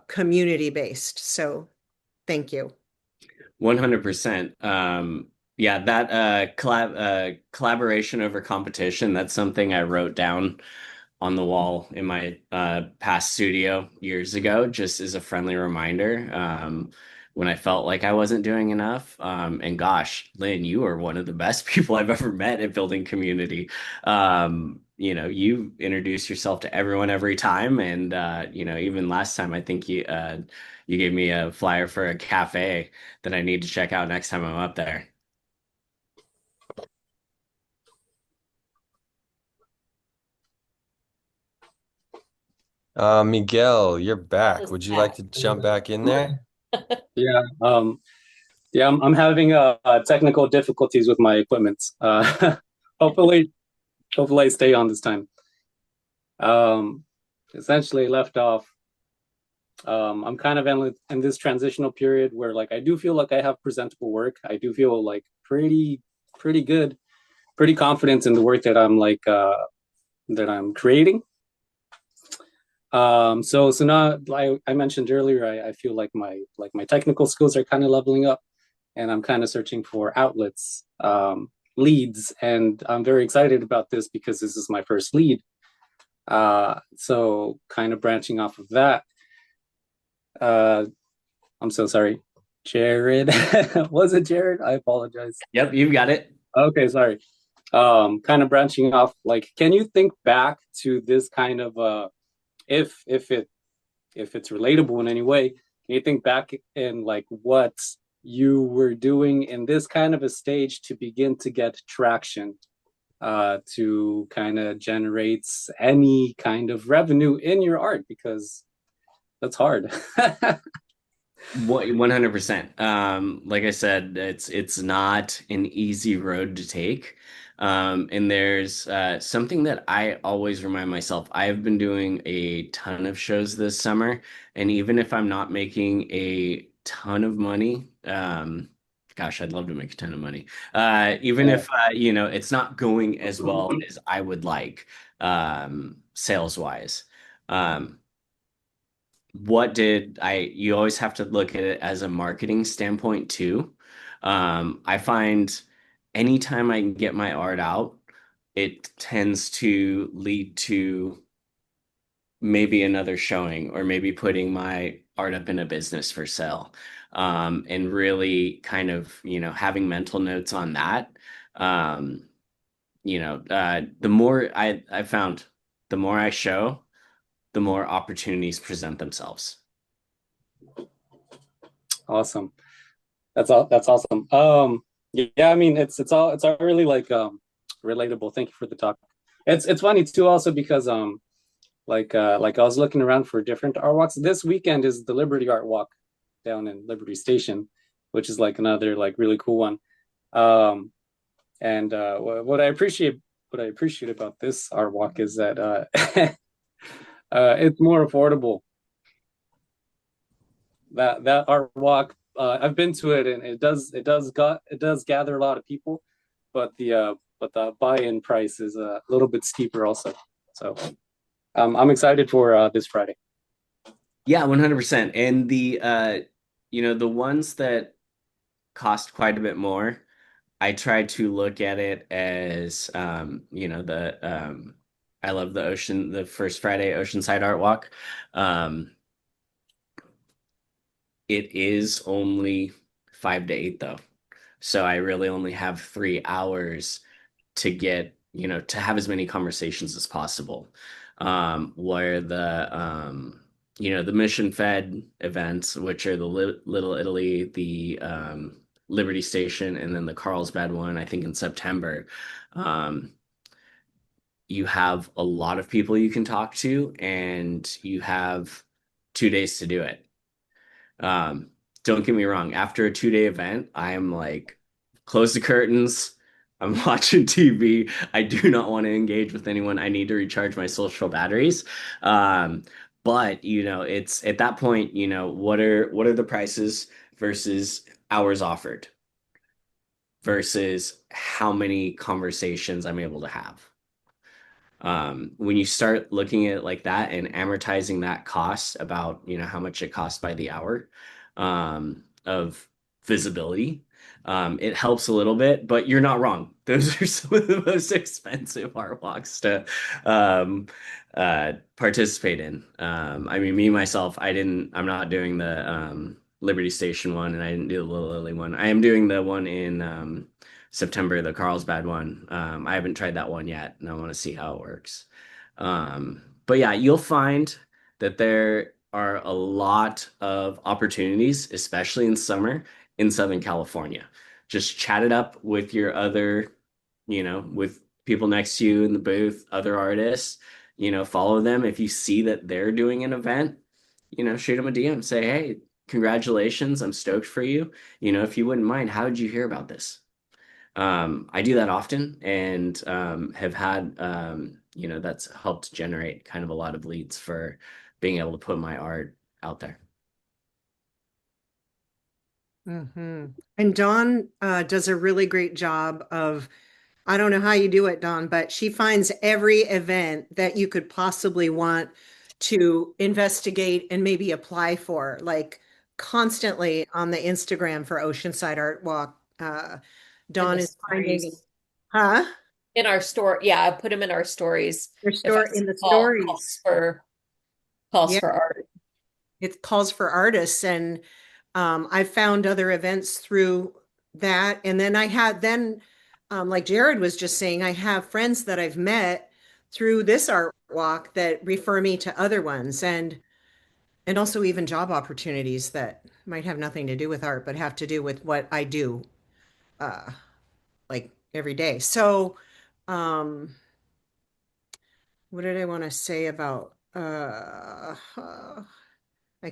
community based. So thank you. 100%. Yeah, that collaboration over competition, that's something I wrote down on the wall in my past studio years ago, just as a friendly reminder. When I felt like I wasn't doing enough. And gosh, Lynn, you are one of the best people I've ever met at building community. You introduce yourself to everyone every time. And even last time, I think you gave me a flyer for a cafe that I need to check out next time I'm up there. Miguel, you're back. Would you like to jump back in there? Yeah. Yeah, I'm having technical difficulties with my equipment. Hopefully, hopefully I stay on this time. Um, Essentially left off. I'm kind of in this transitional period where like I do feel like I have presentable work. I do feel like pretty good, pretty confident in the work that that I'm creating. So now, like I mentioned earlier, I feel like my technical skills are kind of leveling up, and I'm kind of searching for outlets, leads, and I'm very excited about this because this is my first lead. So kind of branching off of that, I'm so sorry, Jared. Was it Jared? I apologize. Yep, you've got it. Okay, sorry. Kind of branching off, like, can you think back to this kind of if it's relatable in any way, can you think back in like what you were doing in this kind of a stage to begin to get traction, to kind of generate any kind of revenue in your art, because that's hard. 100%. Like I said, it's not an easy road to take. And there's something that I always remind myself. I've been doing a ton of shows this summer, and even if I'm not making a ton of money, gosh, I'd love to make a ton of money. Even if it's not going as well as I would like, sales wise. You always have to look at it as a marketing standpoint too. I find anytime I can get my art out, it tends to lead to maybe another showing or maybe putting my art up in a business for sale. And really kind of, having mental notes on that. The more I found, the more I show, the more opportunities present themselves. Awesome. That's awesome. Yeah, I mean it's all really like relatable. Thank you for the talk. It's funny too also because like I was looking around for different art walks. This weekend is the Liberty Art Walk down in Liberty Station, which is like another like really cool one. And what I appreciate about this art walk is that it's more affordable. That art walk, I've been to it, and it does gather a lot of people, but the buy-in price is a little bit steeper also. So I'm excited for this Friday. Yeah, 100%. And the ones that cost quite a bit more, I try to look at it as I love the first Friday Oceanside Art Walk. It is only 5 to 8 though. So I really only have 3 hours to get, to have as many conversations as possible. Where the Mission Fed events, which are the Little Italy, the Liberty Station, and then the Carlsbad one, I think in September. You have a lot of people you can talk to, and you have 2 days to do it. Don't get me wrong, after a 2-day event, I am like, close the curtains. I'm watching TV. I do not want to engage with anyone. I need to recharge my social batteries. But it's at that point, what are the prices versus hours offered versus how many conversations I'm able to have. When you start looking at it like that and amortizing that cost about, how much it costs by the hour, of visibility, it helps a little bit, but you're not wrong. Those are some of the most expensive art walks to um, participate in. I mean, me myself, I'm not doing the Liberty Station one, and I didn't do the Little Lily one. I am doing the one in September, the Carlsbad one. I haven't tried that one yet, and I want to see how it works. But yeah, you'll find that there are a lot of opportunities, especially in summer in Southern California. Just chat it up with your other, with people next to you in the booth, other artists, follow them. If you see that they're doing an event, shoot them a DM, say, hey, congratulations, I'm stoked for you. If you wouldn't mind, how did you hear about this? I do that often and have had, that's helped generate kind of a lot of leads for being able to put my art out there. And Dawn does a really great job of, I don't know how you do it, Dawn, but she finds every event that you could possibly want to investigate and maybe apply for, like constantly on the Instagram for Oceanside Art Walk. In Dawn the is finding, stories. huh? In our store, yeah, I put them in our stories. Your If I store in the calls stories. calls Yeah, for art. it calls for artists, and I found other events through that. And then like Jared was just saying, I have friends that I've met through this art walk that refer me to other ones, and also even job opportunities that might have nothing to do with art, but have to do with what I do, uh, like every day. So, um, what did I want to say about, I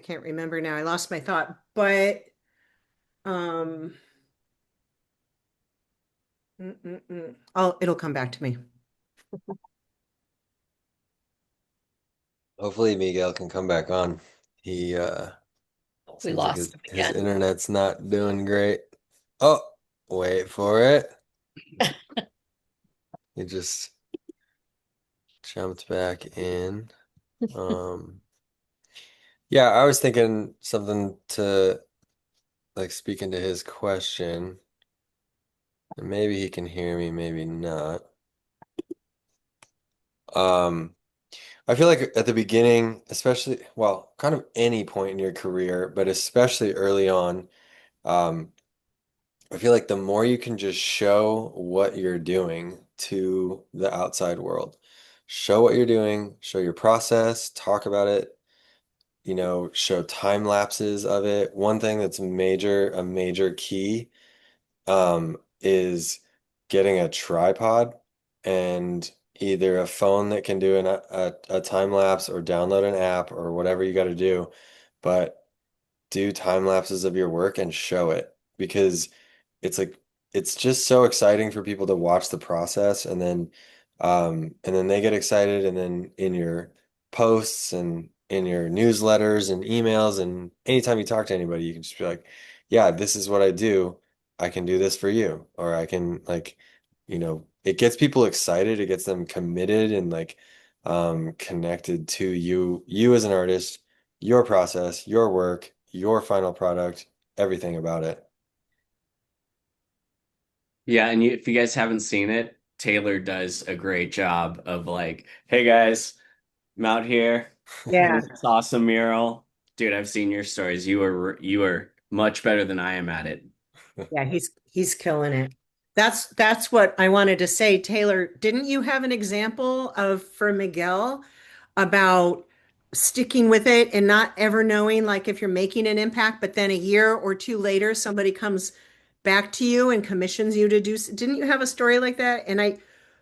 can't remember now. I lost my thought, but, um, it'll come back to me. Hopefully Miguel can come back on. He We seems like lost him his again. internet's not doing great. Oh, wait for it. He just jumped back in. Um, yeah, I was thinking something to like speak into his question. And maybe he can hear me, maybe not. Um, I feel like at the beginning, especially, well, kind of any point in your career, but especially early on, um, I feel like the more you can just show what you're doing to the outside world, show what you're doing, show your process, talk about it, show time lapses of it. One thing that's a major key, is getting a tripod and either a phone that can do a time lapse or download an app or whatever you got to do, but do time lapses of your work and show it because it's like it's just so exciting for people to watch the process and then they get excited and then in your posts and in your newsletters and emails and anytime you talk to anybody you can just be like, yeah, this is what I do. I can do this for you. Or I can like, it gets people excited, it gets them committed and like connected to you as an artist, your process, your work, your final product, everything about it. Yeah, and if you guys haven't seen it, Taylor does a great job of like, hey guys, I'm out here Yeah. with this awesome mural. Dude, I've seen your stories. You are much better than I am at it. Yeah, he's killing it. That's what I wanted to say. Taylor, didn't you have an example of for Miguel about sticking with it and not ever knowing like if you're making an impact, but then a year or two later somebody comes back to you and commissions you to do, didn't you have a story like that? And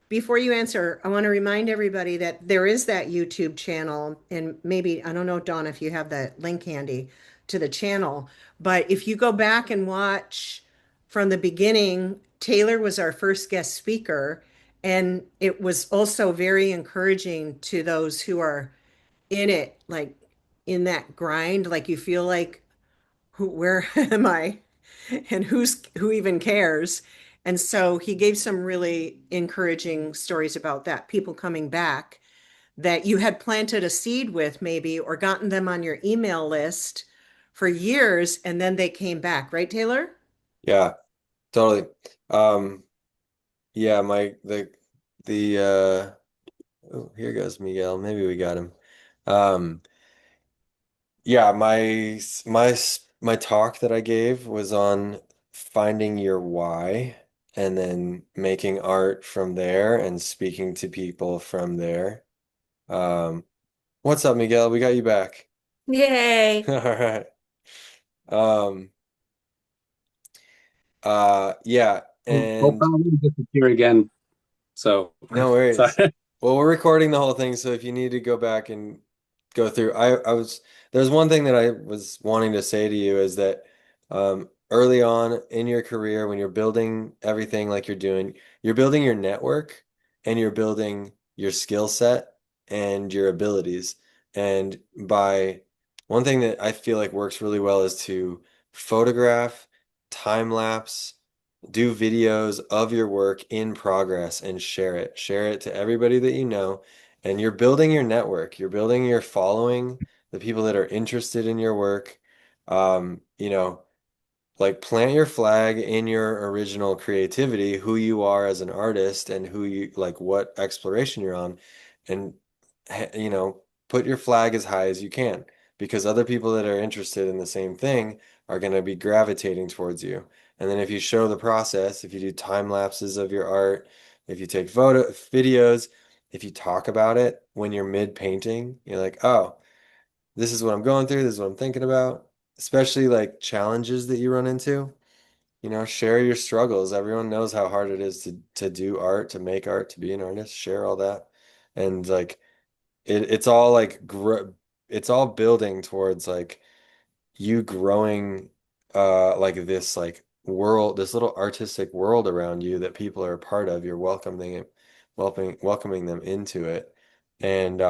before you answer, I want to remind everybody that there is that YouTube channel, and maybe, I don't know, Dawn, if you have the link handy to the channel, but if you go back and watch from the beginning, Taylor was our first guest speaker, and it was also very encouraging to those who are in it, like in that grind, like you feel like, where am I? And who even cares? And so he gave some really encouraging stories about that, people coming back that you had planted a seed with maybe or gotten them on your email list for years and then they came back, right, Taylor? Yeah, totally. Um, yeah, the oh, here goes Miguel. Maybe we got him. Um, yeah, my talk that I gave was on finding your why and then making art from there and speaking to people from there. Um, what's up, Miguel? We got you back. Yay. All right. Um, yeah, We'll and probably disappear again. So no worries. sorry. Well, we're recording the whole thing, so if you need to go back and go through, there's one thing that I was wanting to say to you is that early on in your career, when you're building everything like you're building your network and you're building your skill set and your abilities. And by one thing that I feel like works really well is to photograph, time lapse do videos of your work in progress and share it. Share it to everybody that you know. And you're building your network. You're building your following, the people that are interested in your work. You know, like plant your flag in your original creativity, who you are as an artist and who you like what exploration you're on and you know, put your flag as high as you can because other people that are interested in the same thing are going to be gravitating towards you. And then if you show the process, if you do time lapses of your art, if you take videos, if you talk about it when you're mid painting, you're like, "Oh, this is what I'm going through, this is what I'm thinking about." Especially like challenges that you run into, you know, share your struggles. Everyone knows how hard it is to do art, to make art, to be an artist. Share all that. And like it's all like it's all building towards like you growing like this like world, this little artistic world around you that people are a part of. You're welcoming them into it. And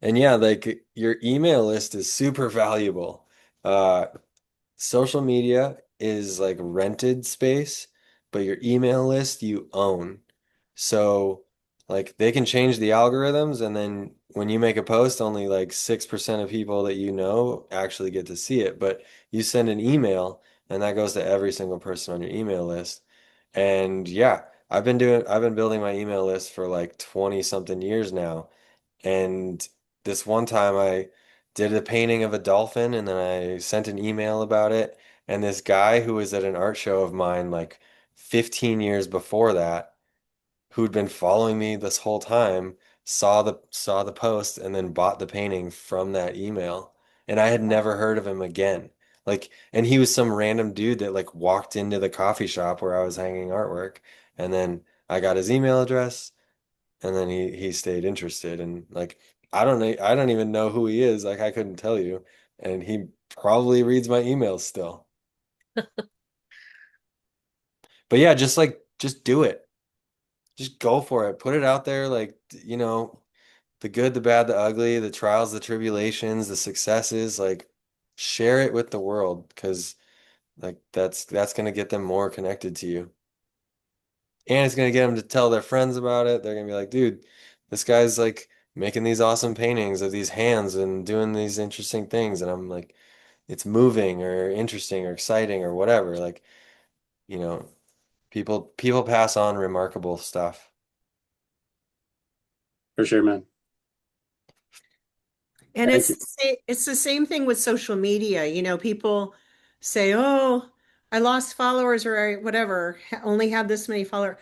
and yeah, like your email list is super valuable. Uh Social media is like rented space, but your email list you own. So, like they can change the algorithms, and then when you make a post, only like 6% of people that you know actually get to see it. But you send an email, and that goes to every single person on your email list. And yeah, I've been building my email list for like 20 something years now. And this one time I did a painting of a dolphin and then I sent an email about it. And this guy who was at an art show of mine like 15 years before that, who'd been following me this whole time, saw the post and then bought the painting from that email. And I had never heard of him again. Like, and he was some random dude that like walked into the coffee shop where I was hanging artwork. And then I got his email address and then he stayed interested and like I don't even know who he is, like I couldn't tell you, and he probably reads my emails still. But yeah, just do it, just go for it, put it out there, like you know, the good, the bad, the ugly, the trials, the tribulations, the successes, like share it with the world because like that's gonna get them more connected to you. And it's gonna get them to tell their friends about it. They're gonna be like, dude, this guy's like making these awesome paintings of these hands and doing these interesting things. And I'm like, it's moving or interesting or exciting or whatever. Like, you know, people pass on remarkable stuff. For sure, man. And Thank you. it's the same thing with social media. You know, people say, "Oh, I lost followers or I whatever, only had this many followers."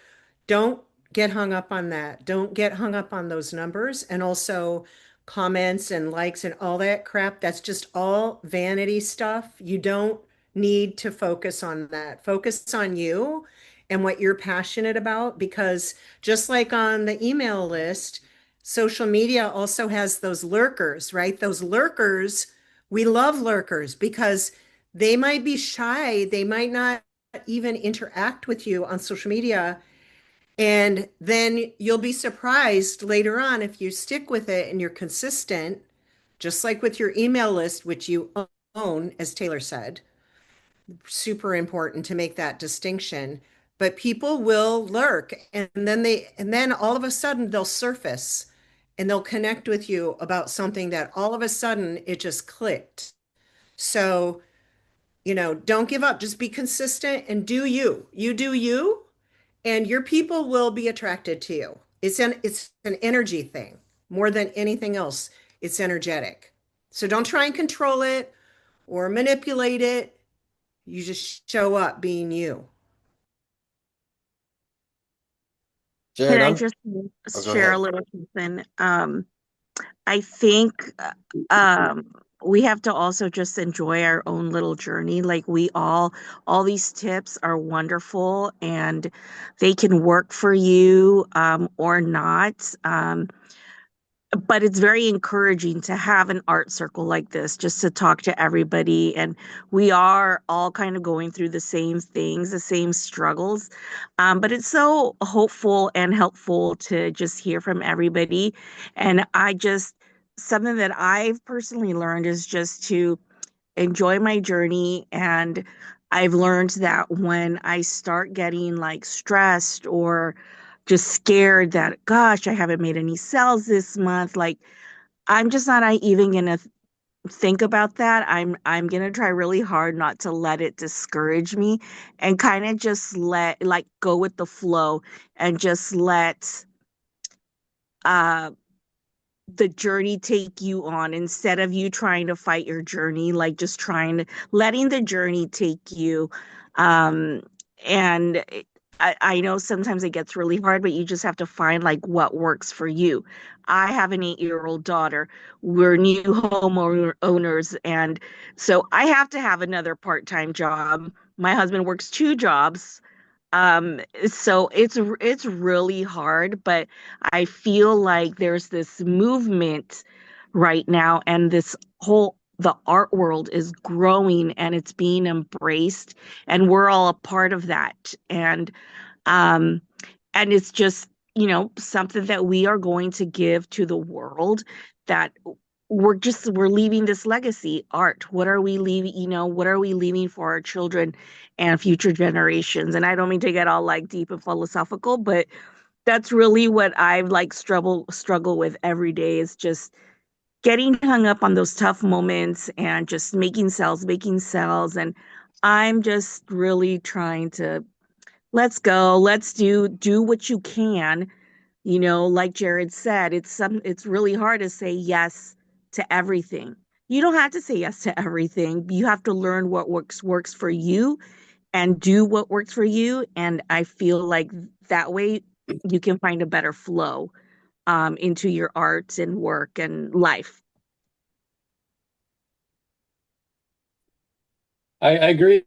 Don't get hung up on that. Don't get hung up on those numbers and also comments and likes and all that crap. That's just all vanity stuff. You don't need to focus on that. Focus on you and what you're passionate about because just like on the email list, social media also has those lurkers, right? Those lurkers, we love lurkers because they might be shy. They might not even interact with you on social media. And then you'll be surprised later on if you stick with it and you're consistent, just like with your email list, which you own, as Taylor said. Super important to make that distinction. But people will lurk, and then all of a sudden they'll surface and they'll connect with you about something that all of a sudden it just clicked. So, don't give up. Just be consistent and do you. You do you, and your people will be attracted to you. It's an energy thing more than anything else. It's energetic. So don't try and control it or manipulate it. You just show up being you. Jared, Can I I'm. just Oh, go share a ahead. little something? I think we have to also just enjoy our own little journey. Like all these tips are wonderful and they can work for you or not. But it's very encouraging to have an art circle like this, just to talk to everybody. And we are all kind of going through the same things, the same struggles. But it's so hopeful and helpful to just hear from everybody. And something that I've personally learned is just to enjoy my journey. And I've learned that when I start getting like stressed or just scared that, gosh, I haven't made any sales this month, like I'm just not even gonna think about that. I'm gonna try really hard not to let it discourage me and kind of just let like go with the flow and just let uh the journey take you on instead of you trying to fight your journey, like just letting the journey take you. Um, and I know sometimes it gets really hard, but you just have to find like what works for you. I have an 8-year-old daughter. We're new owners, and so I have to have another part-time job. My husband works 2 jobs. So it's really hard, but I feel like there's this movement right now, and the art world is growing and it's being embraced, and we're all a part of that. Um, and it's just, something that we are going to give to the world, that we're leaving this legacy art. What are we leaving, what are we leaving for our children and future generations? And I don't mean to get all like deep and philosophical, but that's really what I've like struggle with every day, is just getting hung up on those tough moments and just making sales. And I'm just really trying to, let's go, let's do what you can. Like Jared said, it's really hard to say yes to everything. You don't have to say yes to everything. You have to learn what works for you and do what works for you. And I feel like that way you can find a better flow into your art and work and life. I agree.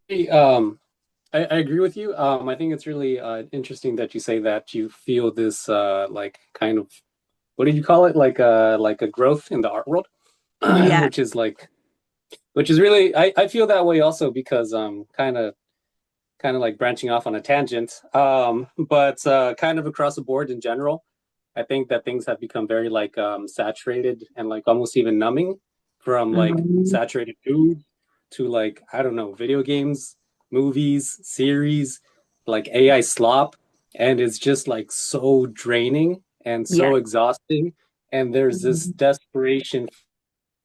I agree with you. I think it's really interesting that you say that you feel this like kind of, what did you call it? Like a growth in the art world, Yeah. which is really, I feel that way also because kind of like branching off on a tangent. But kind of across the board in general, I think that things have become very like saturated and like almost even numbing, from like Mhm. saturated food to like, I don't know, video games, movies, series, like AI slop. And it's just like so draining and Yeah. so exhausting. And there's this Mhm. desperation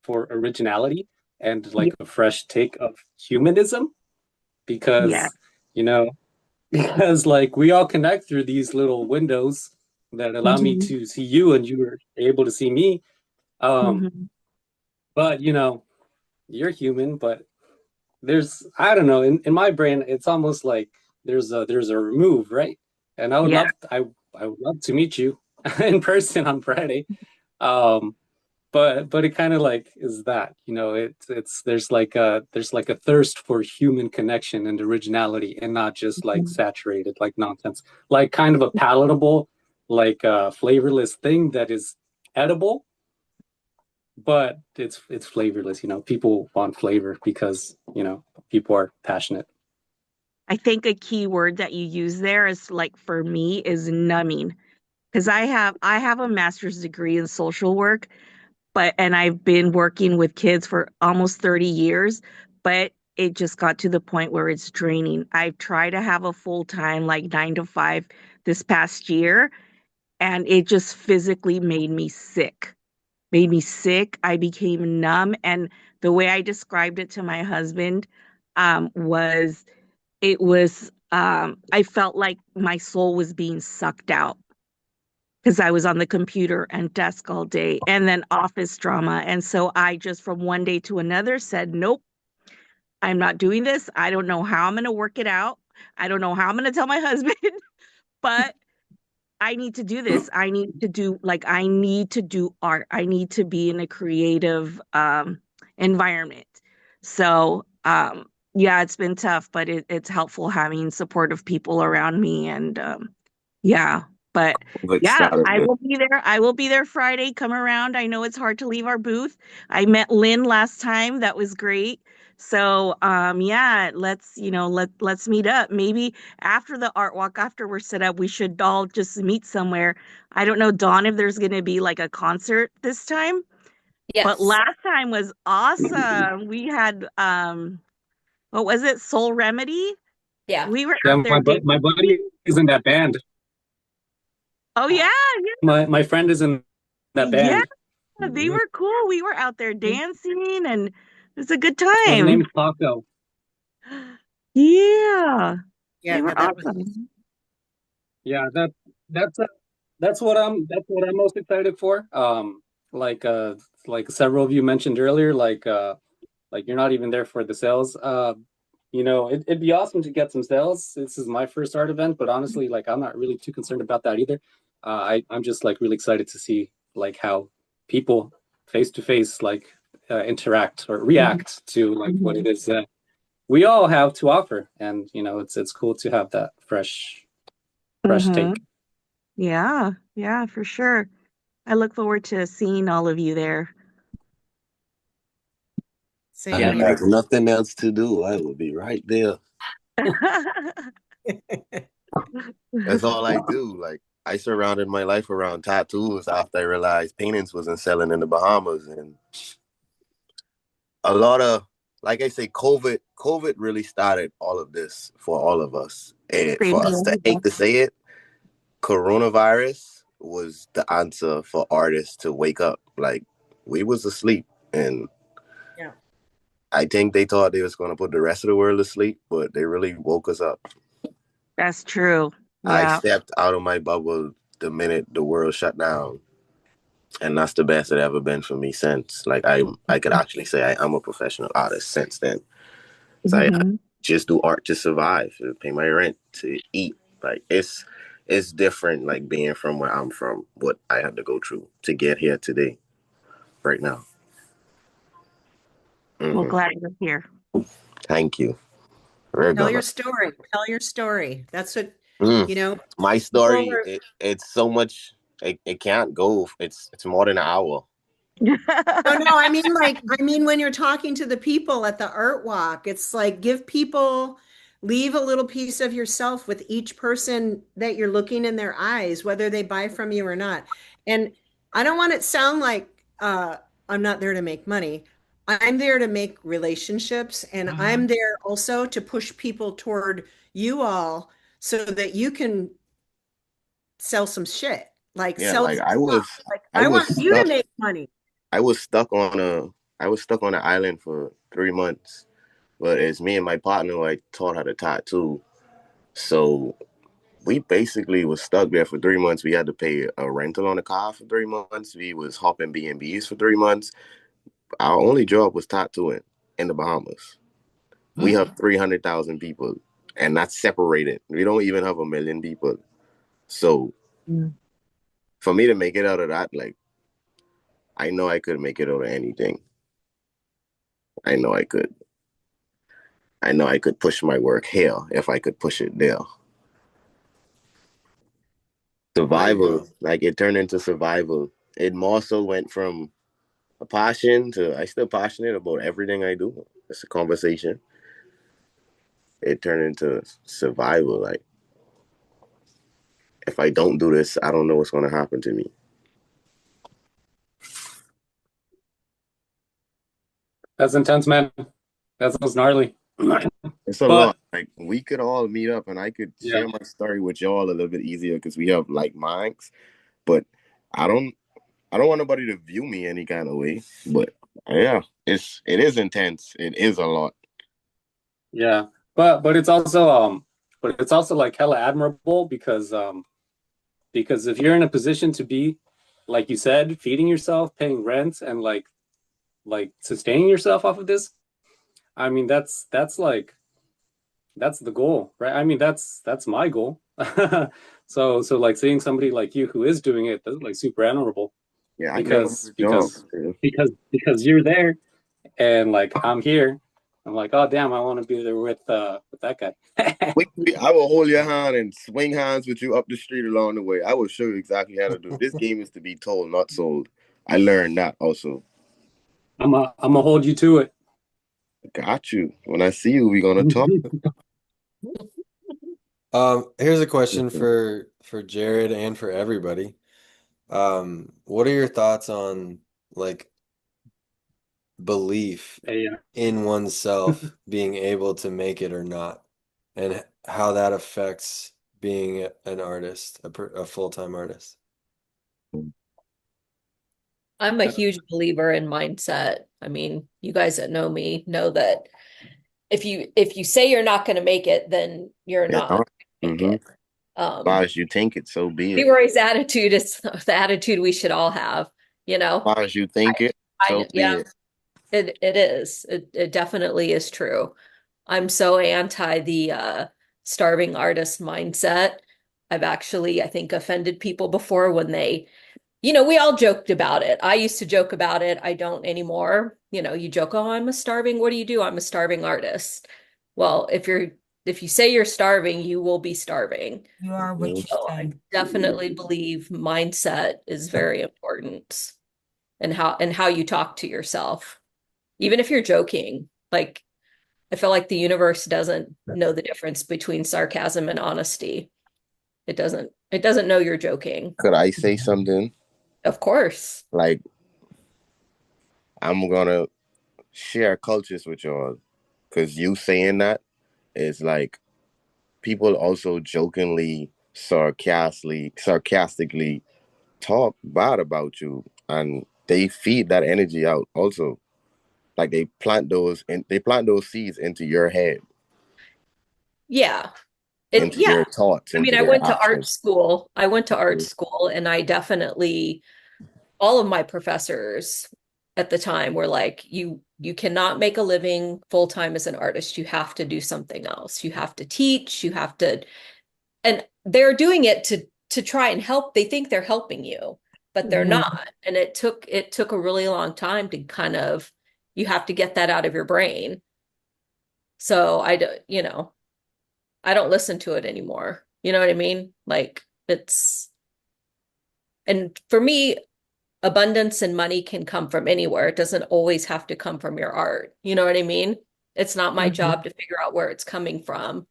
for originality and Yeah. like a fresh take of humanism, Yeah. because, you know, because like we all connect through these little windows that allow me Mhm. to see you and you are able to see me. Um, Mhm. but you're human, but I don't know, in my brain, it's almost like there's a remove, right? And Yeah. I would love to meet you in person on Friday. Um, but it kind of like is that, it's there's like a thirst for human connection and originality, and not just like Mhm. saturated like nonsense, like kind of a palatable, like flavorless thing that is edible, but it's flavorless. People want flavor because people are passionate. I think a key word that you use there is like for me is numbing, because I have a master's degree in social work, and I've been working with kids for almost 30 years, but it just got to the point where it's draining. I've tried to have a full time, like 9 to 5 this past year, and it just physically made me sick. Made me sick. I became numb. And the way I described it to my husband was it was, I felt like my soul was being sucked out because I was on the computer and desk all day and then office drama. And so I just from one day to another said, nope, I'm not doing this. I don't know how I'm going to work it out. I don't know how I'm going to tell my husband, but I need to do this. I need to do art. I need to be in a creative environment. So, yeah, it's been tough, but it's helpful having supportive people around me. And yeah, but Like yeah, started, I man. will be there. I will be there Friday. Come around. I know it's hard to leave our booth. I met Lynn last time. That was great. So, yeah, let's meet up. Maybe after the art walk, after we're set up, we should all just meet somewhere. I don't know, Dawn, if there's going to be like a concert this time, but Yes. last time was awesome. We had, what was it? Soul Remedy. Yeah. We were Yeah, out there my dancing. buddy is in that band. Oh yeah, My friend is in that yeah, band. they Mhm. were cool. We were out there dancing and it was a good His name time. is Paco. Yeah, Yeah, they were that was awesome. Yeah, that's that's what I'm most excited for. Like like several of you mentioned earlier, like you're not even there for the sales. It'd be awesome to get some sales. This is my first art event, but honestly, like I'm not really too concerned about that either. I'm just like really excited to see like how people face to face like interact or react to like what it is that we all have to offer, and it's cool to have that fresh Mm-hmm. take. Yeah, yeah, for sure. I look forward to seeing all of you there. I same Yeah. here. have nothing else to do. I will be right there. That's all I do. Like I surrounded my life around tattoos after I realized paintings wasn't selling in the Bahamas, and a lot of, like I say, COVID really started all of this for all of us. And for Crazy. us to hate to say it, coronavirus was the answer for artists to wake up. Like we was asleep, and Yeah. I think they thought they was going to put the rest of the world to sleep, but they really woke us up. That's true. I Yeah. stepped out of my bubble the minute the world shut down, and that's the best it ever been for me since. Like I could actually say I'm a professional artist since then. So I Hmm. just do art to survive, to pay my rent, to eat. Like it's different. Like being from where I'm from, what I had to go through to get here today, right now. Well, Hmm. glad you're here. Thank you. We're Tell gonna. your story. Tell your story. That's what, Mm. you know, My people story. were, It's so much. It can't go. It's more than an hour. no, no, I mean, when you're talking to the people at the art walk, it's like leave a little piece of yourself with each person that you're looking in their eyes, whether they buy from you or not. And I don't want it to sound like I'm not there to make money. I'm there to make relationships, and I'm there also to push people toward you all so that you can sell some shit, like Yeah, sell like your stuff. Like I I was want you to stuck. make money. I was stuck on a. I was stuck on an island for 3 months. But it's me and my partner who I taught how to tattoo. So we basically was stuck there for 3 months. We had to pay a rental on the car for 3 months. We was hopping B&Bs for 3 months. Our only job was tattooing in the Bahamas. We have 300,000 people, and that's separated. We don't even have 1 million people. So Mm. for me to make it out of that, like I know I could make it out of anything. I know I could. I know I could push my work here if I could push it there. Survival, like it turned into survival. It more so went from a passion to I still passionate about everything I do. It's a conversation. It turned into survival. Like if I don't do this, I don't know what's going to happen to me. That's intense, man. That sounds gnarly. It's a But lot. Like we could all meet up and I could yeah, share my story with y'all a little bit easier because we have like minds. But I don't I don't want nobody to view me any kind of way. But yeah, it is intense. It is a lot. yeah. But it's also like hella admirable because if you're in a position to be, like you said, feeding yourself, paying rent, and like sustaining yourself off of this, I mean that's like that's the goal, right? I mean that's my goal. So like seeing somebody like you who is doing it, that's like super admirable Yeah, I never had because a job. because because you're there and like I'm here. I'm like, oh damn, I want to be there with that guy. I will hold your hand and swing hands with you up the street along the way. I will show you exactly how to do it. This game is to be told, not sold. I learned that also. I'm gonna hold you to it. Got you. When I see you, we're gonna talk. Here's a question for Jared and for everybody. What are your thoughts on like belief Yeah. in oneself being able to make it or not, and how that affects being an artist, a full-time artist? I'm a huge believer in mindset. I mean, you guys that know me know that if you say you're not going to make it, then you're Yeah. not gonna make Mm-hmm. it. Um, Far as you think it, so be it. Leroy's attitude is the attitude we should all have, you know. Far as you think it, so be Yeah, it. it is. It definitely is true. I'm so anti the starving artist mindset. I've actually, I think, offended people before when they, we all joked about it. I used to joke about it. I don't anymore. You joke, oh, I'm a starving. What do you do? I'm a starving artist. Well, if you say you're starving, you will be starving. You are what you So I say. definitely believe mindset is very important and how you talk to yourself. Even if you're joking, like I feel like the universe doesn't know the difference between sarcasm and honesty. It doesn't know you're joking. Could I say something? Of course. Like, I'm gonna share cultures with y'all. Because you saying that is like people also jokingly, sarcastically talk bad about you. And they feed that energy out also. Like they plant those seeds into your head, Yeah. into Yeah. your thoughts, I mean, into I your went to art actions. school. I went to art school and I definitely all of my professors at the time were like, you cannot make a living full time as an artist. You have to do something else. You have to teach, you have to, and they're doing it to try and help. They think they're helping you, but they're Mhm. not. And it took a really long time to kind of you have to get that out of your brain. So I don't listen to it anymore. You know what I mean? Like and for me, abundance and money can come from anywhere. It doesn't always have to come from your art. You know what I mean? It's not my Mhm. job to figure out where it's coming from.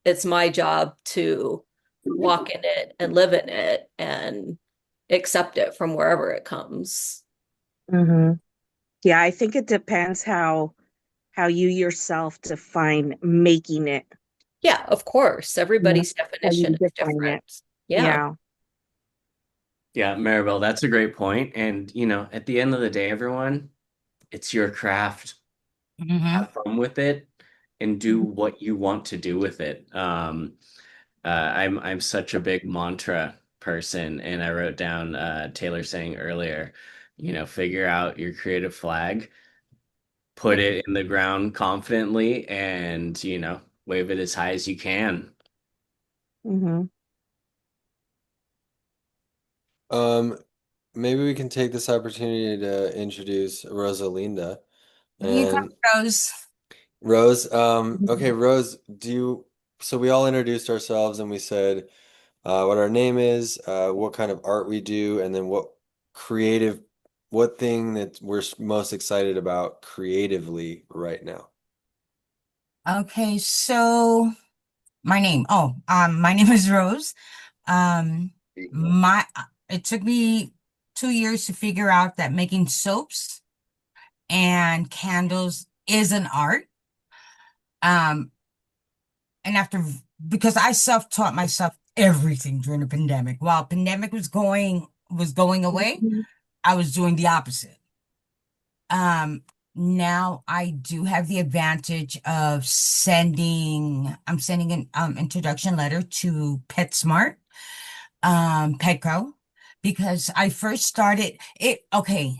It's my job to walk in it and live in it and accept it from wherever it comes. Mhm. Yeah, I think it depends how you yourself define making it. Yeah, of course. Yeah. Everybody's How definition you is define it. different. Yeah. Yeah. Yeah, Maribel, that's a great point. And, at the end of the day, everyone, it's your craft. Mm-hmm. Have fun with it and do what you want to do with it. I'm such a big mantra person, and I wrote down Taylor saying earlier, figure out your creative flag, put it in the ground confidently, and wave it as high as you can. Hmm. Um, Maybe we can take this opportunity to introduce Rosalinda. You come, And Rose. Rose, okay, Rose, so we all introduced ourselves and we said what our name is, what kind of art we do, and then what thing that we're most excited about creatively right now. Okay, so my name is Rose. Um, my it took me 2 years to figure out that making soaps and candles is an art. Um, and because I self-taught myself everything during the pandemic. While pandemic was going away, Mhm. I was doing the opposite. Now I do have the advantage of I'm sending an introduction letter to PetSmart, Petco, because I first started it. Okay,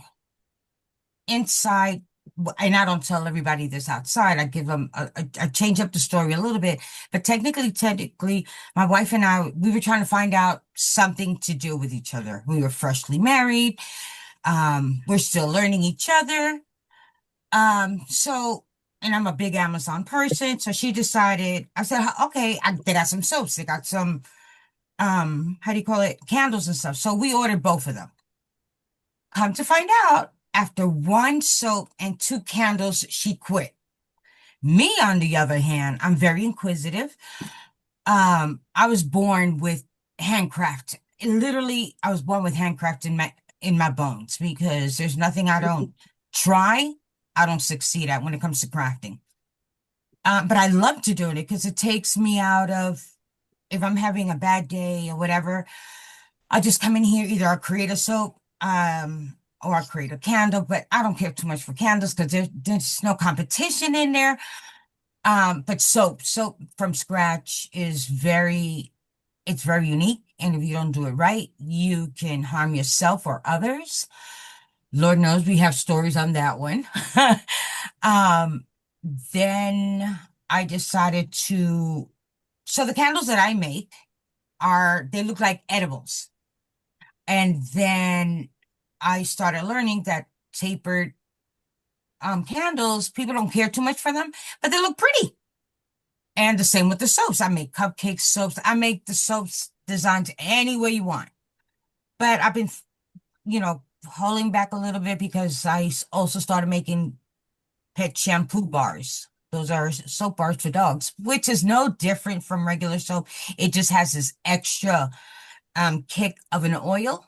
inside, and I don't tell everybody this outside. I give them I change up the story a little bit, but technically, my wife and I, we were trying to find out something to do with each other. We were freshly married. We're still learning each other. So, and I'm a big Amazon person, so she decided, I said, okay, they got some soaps, they got some, how do you call it, candles and stuff. So we ordered both of them. Come to find out, after one soap and two candles, she quit. Me, on the other hand, I'm very inquisitive. I was born with handcraft. Literally, I was born with handcraft in my bones, because there's nothing I don't try, I don't succeed at when it comes to crafting. But I love to do it because it takes me out of, if I'm having a bad day or whatever, I just come in here, either I'll create a soap, or I'll create a candle, but I don't care too much for candles because there's no competition in there. But soap from scratch it's very unique. And if you don't do it right, you can harm yourself or others. Lord knows we have stories on that one. Um, then I decided so the candles that I make they look like edibles. And then I started learning that tapered candles, people don't care too much for them, but they look pretty. And the same with the soaps. I make cupcake soaps. I make the soaps designed any way you want. But I've been, holding back a little bit because I also started making pet shampoo bars. Those are soap bars for dogs, which is no different from regular soap. It just has this extra kick of an oil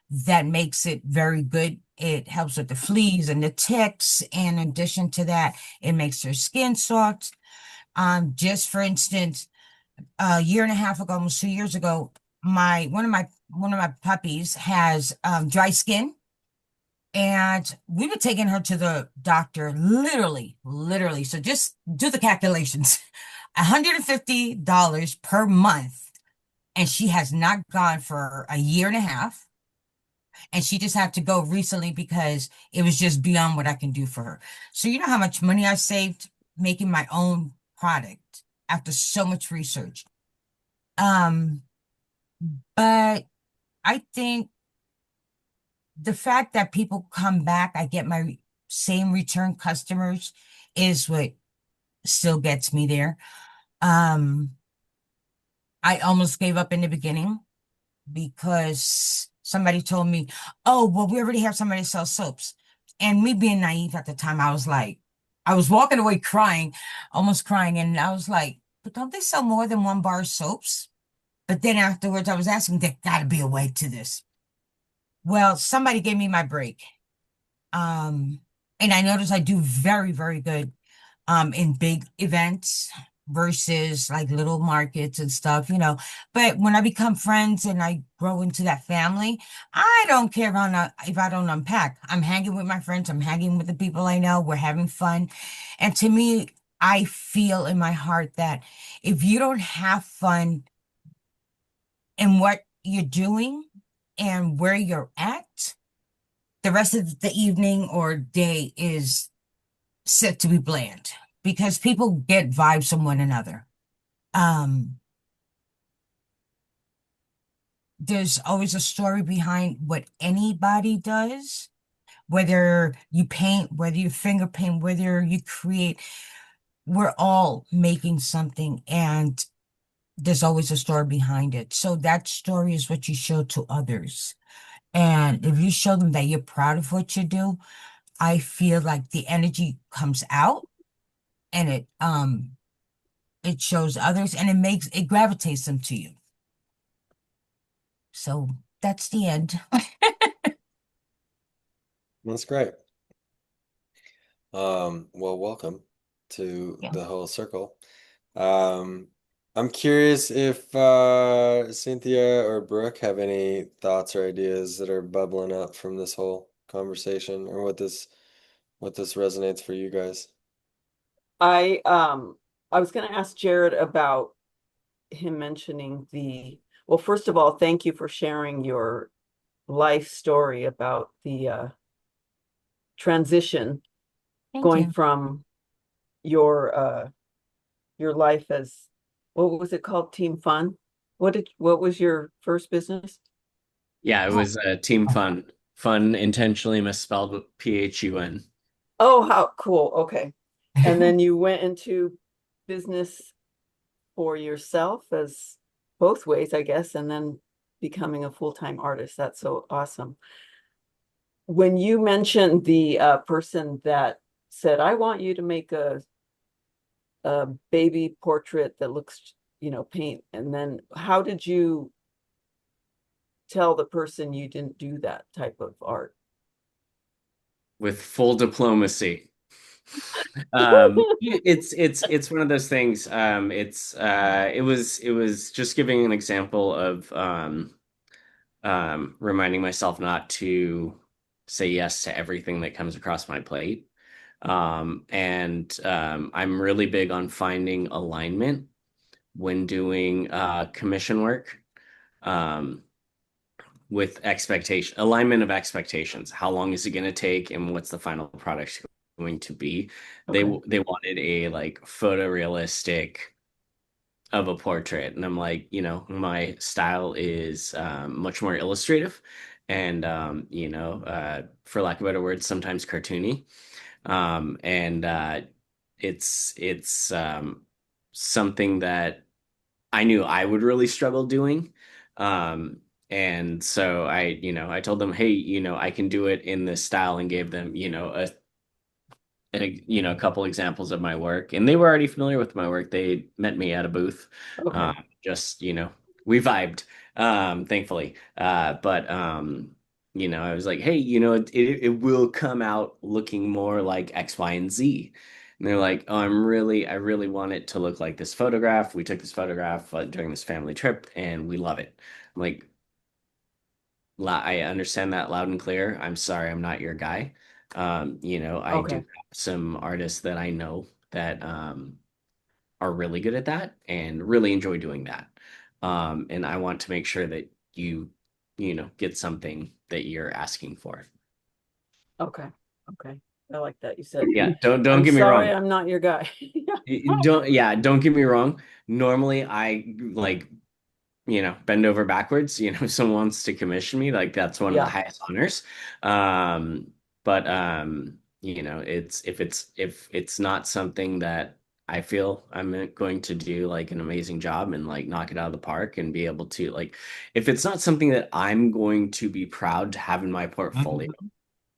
that makes it very good. It helps with the fleas and the ticks. And in addition to that, it makes their skin soft. Just for instance, a year and a half ago, almost 2 years ago, one of my puppies has dry skin, and we were taking her to the doctor literally. So just do the calculations. $150 per month, and she has not gone for a year and a half. And she just had to go recently because it was just beyond what I can do for her. So you know how much money I saved making my own product after so much research. But I think the fact that people come back, I get my same return customers, is what still gets me there. I almost gave up in the beginning because somebody told me, oh, well, we already have somebody sell soaps. And me being naive at the time, I was walking away crying, almost crying. And I was like, but don't they sell more than one bar of soaps? But then afterwards, I was asking, there gotta be a way to this. Well, somebody gave me my break. And I noticed I do very, very good in big events versus like little markets and stuff. But when I become friends and I grow into that family, I don't care if I don't unpack. I'm hanging with my friends, I'm hanging with the people I know, we're having fun. And to me, I feel in my heart that if you don't have fun in what you're doing and where you're at, the rest of the evening or day is set to be bland, because people get vibes from one another. There's always a story behind what anybody does, whether you paint, whether you finger paint, whether you create, we're all making something, and there's always a story behind it. So that story is what you show to others. And if you show them that you're proud of what you do, I feel like the energy comes out, and it shows others, and it gravitates them to you. So that's the end. That's great. Well, welcome to Yeah. the whole circle. I'm curious if Cynthia or Brooke have any thoughts or ideas that are bubbling up from this whole conversation, or what this resonates for you guys. I was going to ask Jared about him mentioning well, first of all, thank you for sharing your life story about the transition Thank going you. from your life as, what was it called? Team Fun? What was your first business? Yeah, it was Team Fun. Fun intentionally misspelled with PHUN. Oh, how cool. Okay. And then you went into business for yourself, as both ways, I guess, and then becoming a full-time artist. That's so awesome. When you mentioned the person that said, I want you to make a baby portrait that looks, paint, and then how did you tell the person you didn't do that type of art? With full diplomacy. It's one of those things. It was just giving an example of reminding myself not to say yes to everything that comes across my plate. And I'm really big on finding alignment when doing commission work. With expectation, alignment of expectations. How long is it going to take, and what's the final product going to be? They Okay. they wanted a like photorealistic of a portrait, and I'm like, my style is much more illustrative, and for lack of a better word, sometimes cartoony. And it's something that I knew I would really struggle doing. Um, and so I told them, hey, I can do it in this style, and gave them, a couple examples of my work, and they were already familiar with my work. They met me at a booth. Okay. Just, we vibed, thankfully. But I was like, hey, it will come out looking more like X, Y, and Z. And they're like, oh, I really want it to look like this photograph. We took this photograph during this family trip, and we love it. I'm like, I understand that loud and clear. I'm sorry, I'm not your guy. I do Okay. have some artists that I know that are really good at that and really enjoy doing that. And I want to make sure that you get something that you're asking for. Okay. Okay. I like that. You said, Yeah, don't I'm get me sorry, wrong. I'm not your guy. Don't get me wrong. Normally I like bend over backwards, if someone wants to commission me, like that's one of the Yeah. highest honors. But if it's not something that I feel I'm going to do like an amazing job and like knock it out of the park and be able to like, if it's not something that I'm going to be proud to have in my portfolio,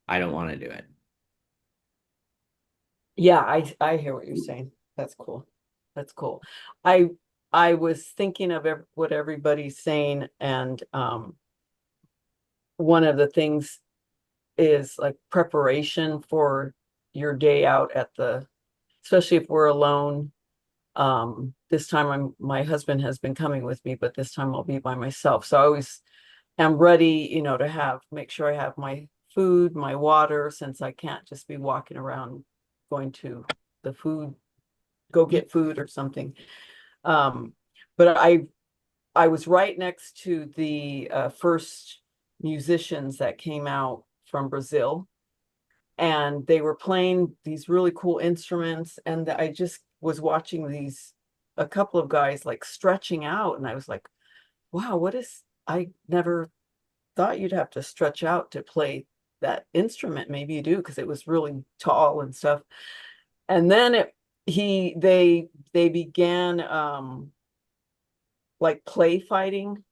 I don't want to do it. Yeah, I hear what you're saying. That's cool. That's cool. I I was thinking of what everybody's saying, and one of the things is like preparation for your day out at especially if we're alone. This time my husband has been coming with me, but this time I'll be by myself. So I always am ready, to make sure I have my food, my water, since I can't just be walking around going to the go get food or something. Um, but I was right next to the first musicians that came out from Brazil, and they were playing these really cool instruments, and I just was watching a couple of guys like stretching out, and I was like, wow, I never thought you'd have to stretch out to play that instrument. Maybe you do, because it was really tall and stuff. And then they began like play fighting.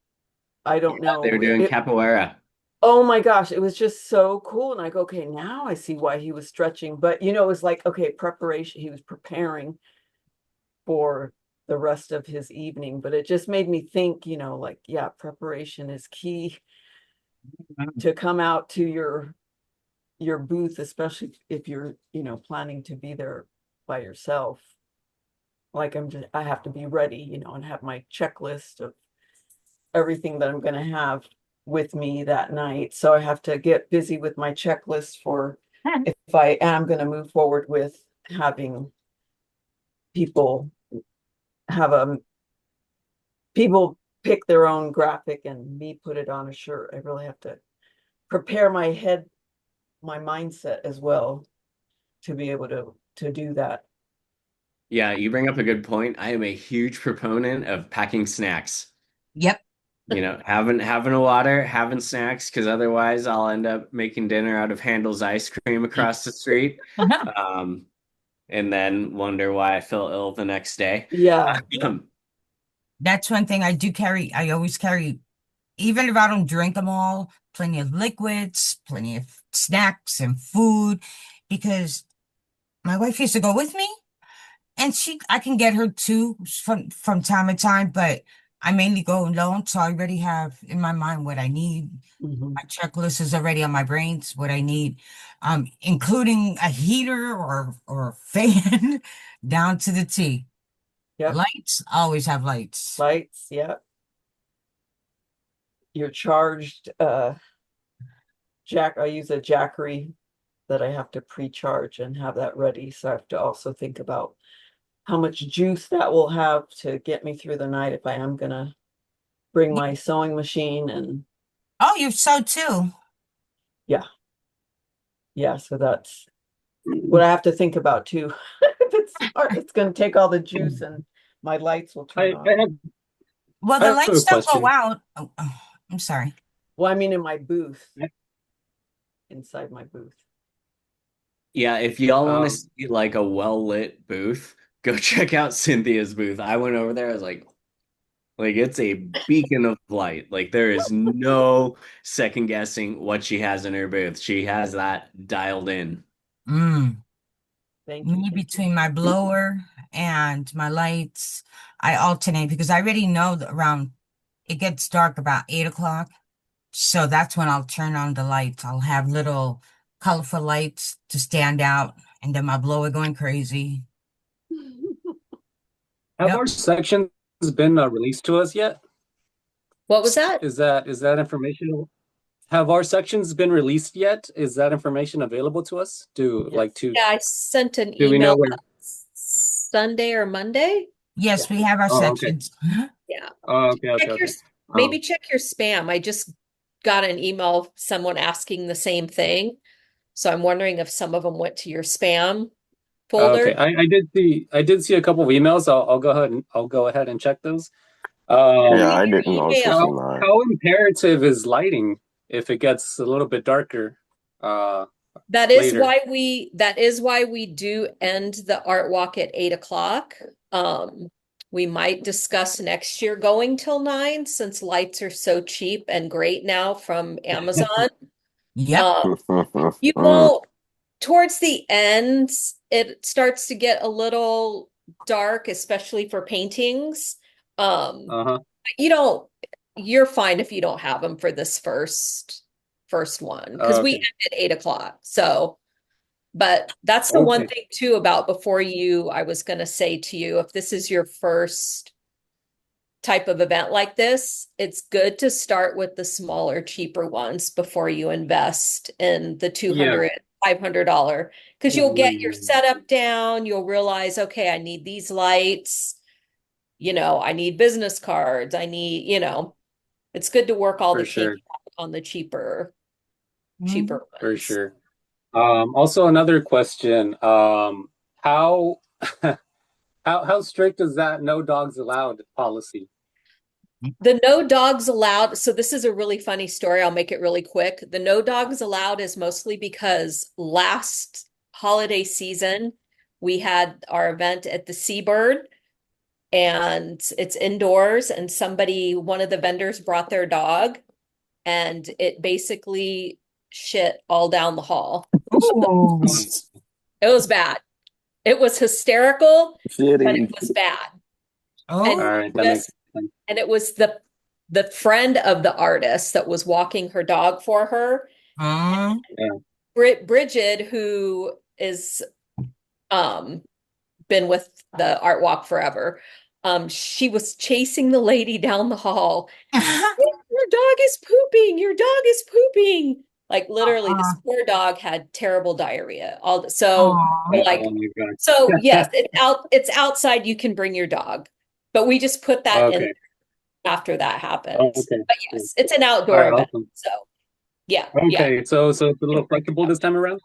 I don't They were know. doing capoeira. Oh my gosh, it was just so cool. And I go, okay, now I see why he was stretching. But it was like, okay, preparation. He was preparing for the rest of his evening. But it just made me think, like, yeah, preparation is key to come out to your booth, especially if you're, planning to be there by yourself, like I have to be ready, you know, and have my checklist of everything that I'm going to have with me that night. So I have to get busy with my checklist for if I am going to move forward with having people have people pick their own graphic and me put it on a shirt. I really have to prepare my head, my mindset as well to be able to do that. Yeah, you bring up a good point. I am a huge proponent of packing snacks. Yep. You know, having a water, having snacks, because otherwise I'll end up making dinner out of Handel's ice cream across the street, and then wonder why I feel ill the next day. Yeah. That's one thing I do carry. I always carry, even if I don't drink them all, plenty of liquids, plenty of snacks and food, because my wife used to go with me, and I can get her too from time to time, but I mainly go alone, so I already have in my mind what I need. My checklist is already on my brains, what I need, including a heater or a fan down to the T. Yep. Lights, always have lights. Lights, yeah. You're charged, I use a Jackery that I have to pre-charge and have that ready. So I have to also think about how much juice that will have to get me through the night if I am gonna bring my sewing machine and Oh, you sew too. yeah, so that's what I have to think about too. It's gonna take all the juice and my lights will turn off. Well, I the have a lights don't go question. out. Oh, I'm sorry. Well, I mean in my booth, inside my booth. Yeah, if y'all want to see like a well-lit booth, go check out Cynthia's booth. I went over there, I was like it's a beacon of light. Like there is no second guessing what she has in her booth. She has that dialed in. Thank you. Me between my blower and my lights, I alternate because I already know that around it gets dark about 8 o'clock. So that's when I'll turn on the lights. I'll have little colorful lights to stand out, and then my blower going crazy. Have Yep. our sections been released to us yet? What was that? Is that information? Have our sections been released yet? Is that information available to us? Yeah, I sent an do we know email where? Sunday or Monday. Yes, we have our Oh, okay. sections. Yeah. Oh, okay. Maybe check your spam. I just got an email, someone asking the same thing. So I'm wondering if some of them went to your spam folder. Okay, I did see a couple of emails. I'll go ahead and check those. Yeah, I didn't also see mine. How imperative is lighting if it gets a little bit darker? That is later? why we do end the art walk at 8 o'clock. We might discuss next year going till 9 since lights are so cheap and great now from Amazon. Yep. You won't, towards the end, it starts to get a little dark, especially for paintings. You're fine if you don't have them for this first one because we end at 8 o'clock. So, but that's the one thing too about I was going to say to you, if this is your first type of event like this, it's good to start with the smaller, cheaper ones before you invest in the $200, $500, because you'll get your setup down. You'll realize, okay, I need these lights. I need business cards. I need, it's good to work all the kinks on the cheaper ones. For sure. Also another question, how strict is that no dogs allowed policy? The no dogs allowed. So this is a really funny story. I'll make it really quick. The no dogs allowed is mostly because last holiday season, we had our event at the Seabird and it's indoors and one of the vendors brought their dog and it basically shit all down the hall. It was bad. It was hysterical, but it was bad. Oh, all right. That makes sense. And it was the friend of the artist that was walking her dog for her. Bridget, who is been with the art walk forever. She was chasing the lady down the hall. Your dog is pooping. Your dog is pooping. Like literally, this poor dog had terrible diarrhea. So like, Oh my God. so yes, it's outside. You can bring your dog, but we just put that in Okay. after that happens. Okay. But yes, it's an All outdoor right. event. Awesome. So yeah, Okay. So it's a little flexible this time around.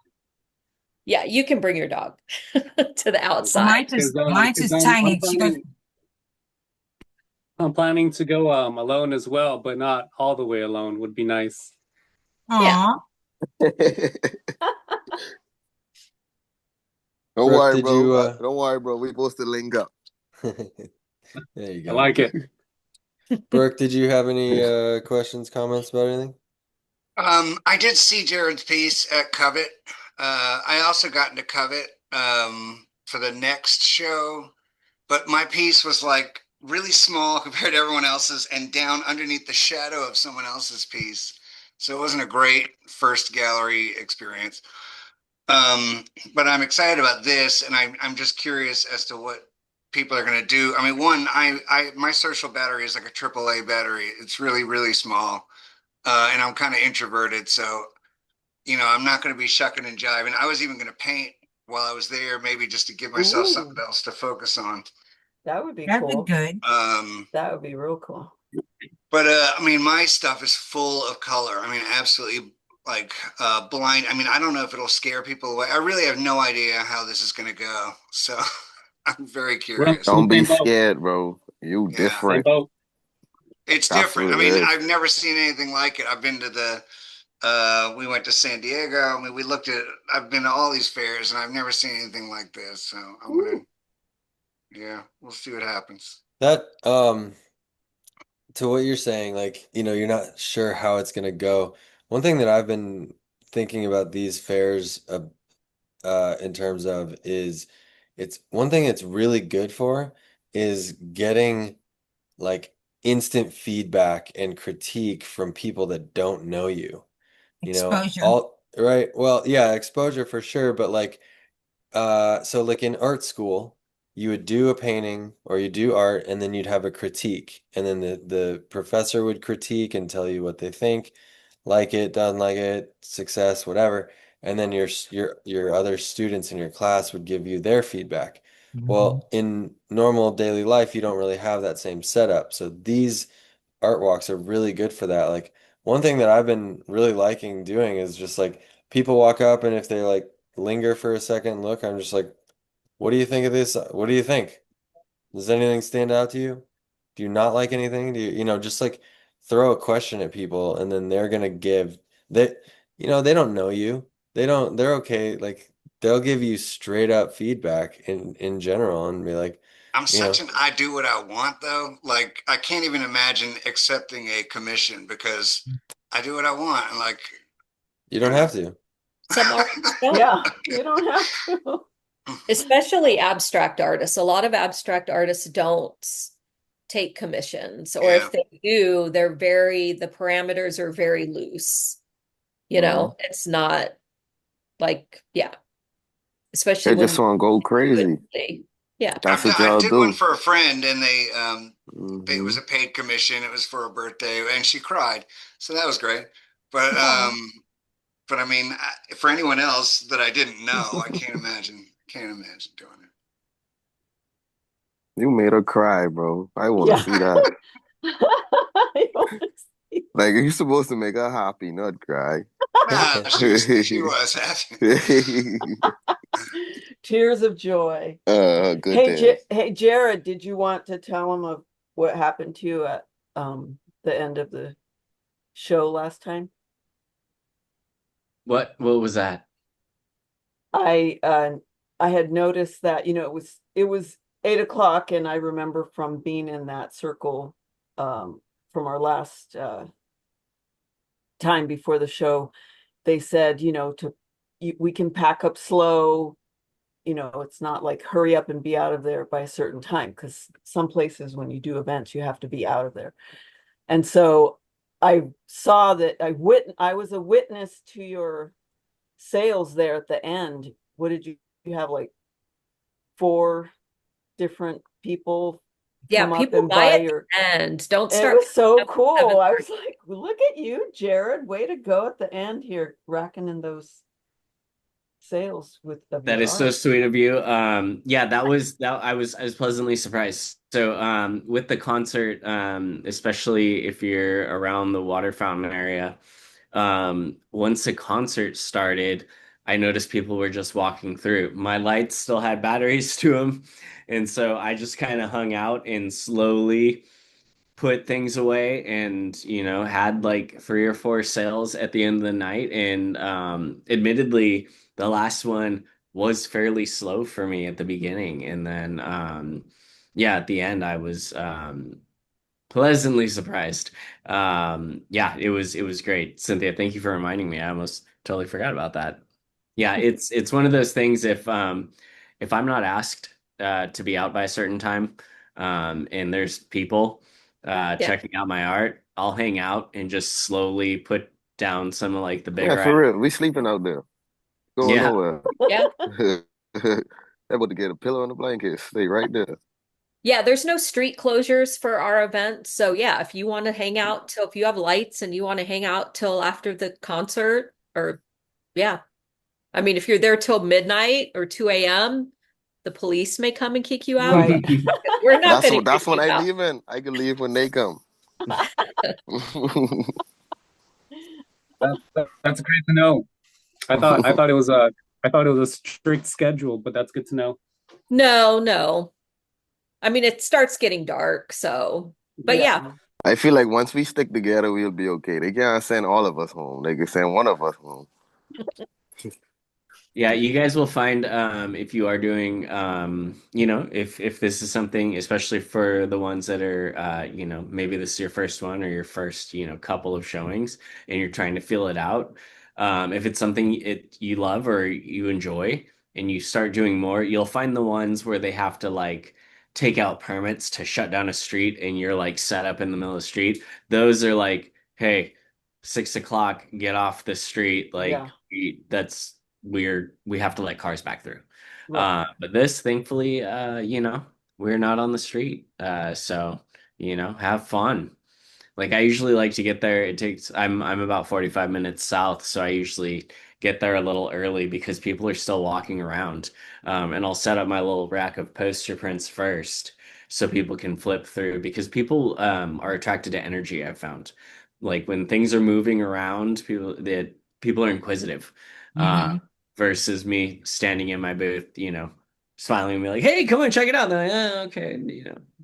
yeah, you can bring your dog to the outside. Mine's is tiny. I'm planning to go alone as well, but not all the way alone would be nice. Yeah. Don't Brooke, worry, did bro. you Don't worry, bro. We supposed to link up. there you I go. like it. Brooke, did you have any questions, comments about anything? I did see Jared's piece at Covet. I also got into Covet for the next show, but my piece was like really small compared to everyone else's and down underneath the shadow of someone else's piece. So it wasn't a great first gallery experience. But I'm excited about this, and I'm just curious as to what people are going to do. I mean, one, my social battery is like a AAA battery. It's really, really small. And I'm kind of introverted, so I'm not going to be shucking and jiving. I was even going to paint while I was there, maybe just to give myself something else to focus on. That would be That'd cool. be good. That would be real cool. But I mean, my stuff is full of color. I mean, absolutely like blind. I mean, I don't know if it'll scare people away. I really have no idea how this is going to go. So I'm very curious. Don't be scared, bro. You different. It's That's different. I what it mean, is. I've never seen anything like it. I've been to we went to San Diego. I mean, I've been to all these fairs and I've never seen anything like this. So we'll see what happens. That, to what you're saying, like, you're not sure how it's gonna go. One thing that I've been thinking about these fairs, in terms of is it's one thing it's really good for is getting like instant feedback and critique from people that don't know you. Exposure. All right. Well, yeah, exposure for sure, but like so like in art school, you would do a painting or you do art and then you'd have a critique. And then the professor would critique and tell you what they think, like it, doesn't like it, success, whatever. And then your other students in your class would give you their feedback. Well, in normal daily life, you don't really have that same setup. So these art walks are really good for that. Like one thing that I've been really liking doing is just like people walk up and if they like linger for a second and look, I'm just like, what do you think of this? What do you think? Does anything stand out to you? Do you not like anything? Do you, just like throw a question at people and then they're gonna give they, they don't know you. They're okay. Like they'll give you straight up feedback in general and be like, I'm such an I do what I want though. Like I can't even imagine accepting a commission because I do what I want. And like you don't have to. Some artists don't. Yeah, you don't have to. Especially abstract artists. A lot of abstract artists don't take commissions, or if they do, the parameters are very loose. It's not like, especially They just want to go crazy. Yeah. That's what y'all I did do. one for a friend and it was a paid commission. It was for her birthday and she cried. So that was great. But I mean, for anyone else that I didn't know, I can't imagine doing it. You made her cry, bro. I want to see that. Like you're supposed to make her happy, not cry. Nah, she was happy. Tears of joy. Good Hey, Jared, did you want to tell him of what happened to you at the end of the show last time? What was that? I had noticed that it was 8 o'clock, and I remember from being in that circle from our last time before the show, they said we can pack up slow. It's not like hurry up and be out of there by a certain time, because some places when you do events you have to be out of there. And so I saw that I was a witness to your sales there at the end. What did you have, like 4 different people Yeah, come up people and buy buy at your. the end. Don't And it start was so at cool. I was 7:30. like, look at you, Jared. Way to go at the end here, racking in those sales of That your is so art. sweet of you. Yeah, that I was pleasantly surprised. So with the concert, especially if you're around the water fountain area, once the concert started, I noticed people were just walking through. My lights still had batteries to them, and so I just kind of hung out and slowly put things away and had like 3 or 4 sales at the end of the night. And admittedly, the last one was fairly slow for me at the beginning, and then yeah, at the end I was pleasantly surprised. Yeah, it was great. Cynthia, thank you for reminding me. I almost totally forgot about that. Yeah, it's one of those things. If I'm not asked to be out by a certain time, and there's people Yeah. checking out my art, I'll hang out and just slowly put down some of like the Yeah, bigger for real. We sleeping out there. Going yeah. nowhere. Yeah. Able to get a pillow and a blanket. Stay right there. Yeah, there's no street closures for our event. So yeah, if you want to hang out till if you have lights and you want to hang out till after the concert or yeah. I mean, if you're there till midnight or 2 a.m., the police may come and kick you out. Right. We're not That's going what to kick that's when you I out. leave in. I can leave when they come. That's great to know. I thought it was a strict schedule, but that's good to know. No, no. I mean, it starts getting dark, so but yeah. Yeah. I feel like once we stick together, we'll be okay. They can't send all of us home. They can send one of us home. Yeah, you guys will find if you are doing if this is something, especially for the ones that are maybe this is your first one or your first couple of showings and you're trying to feel it out. If it's something you love or you enjoy and you start doing more, you'll find the ones where they have to like take out permits to shut down a street and you're like set up in the middle of the street. Those are like, hey, 6 o'clock, get off the street. Like Yeah. we have to let cars back through. Right. But this, thankfully, we're not on the street. So, have fun. Like I usually like to get there. I'm about 45 minutes south, so I usually get there a little early because people are still walking around. And I'll set up my little rack of poster prints first so people can flip through because people are attracted to energy, I've found. Like when things are moving around, people are inquisitive. Uh, Hmm. versus me standing in my booth, smiling and be like, "Hey, come on, check it out." And they're like, "Oh, okay,"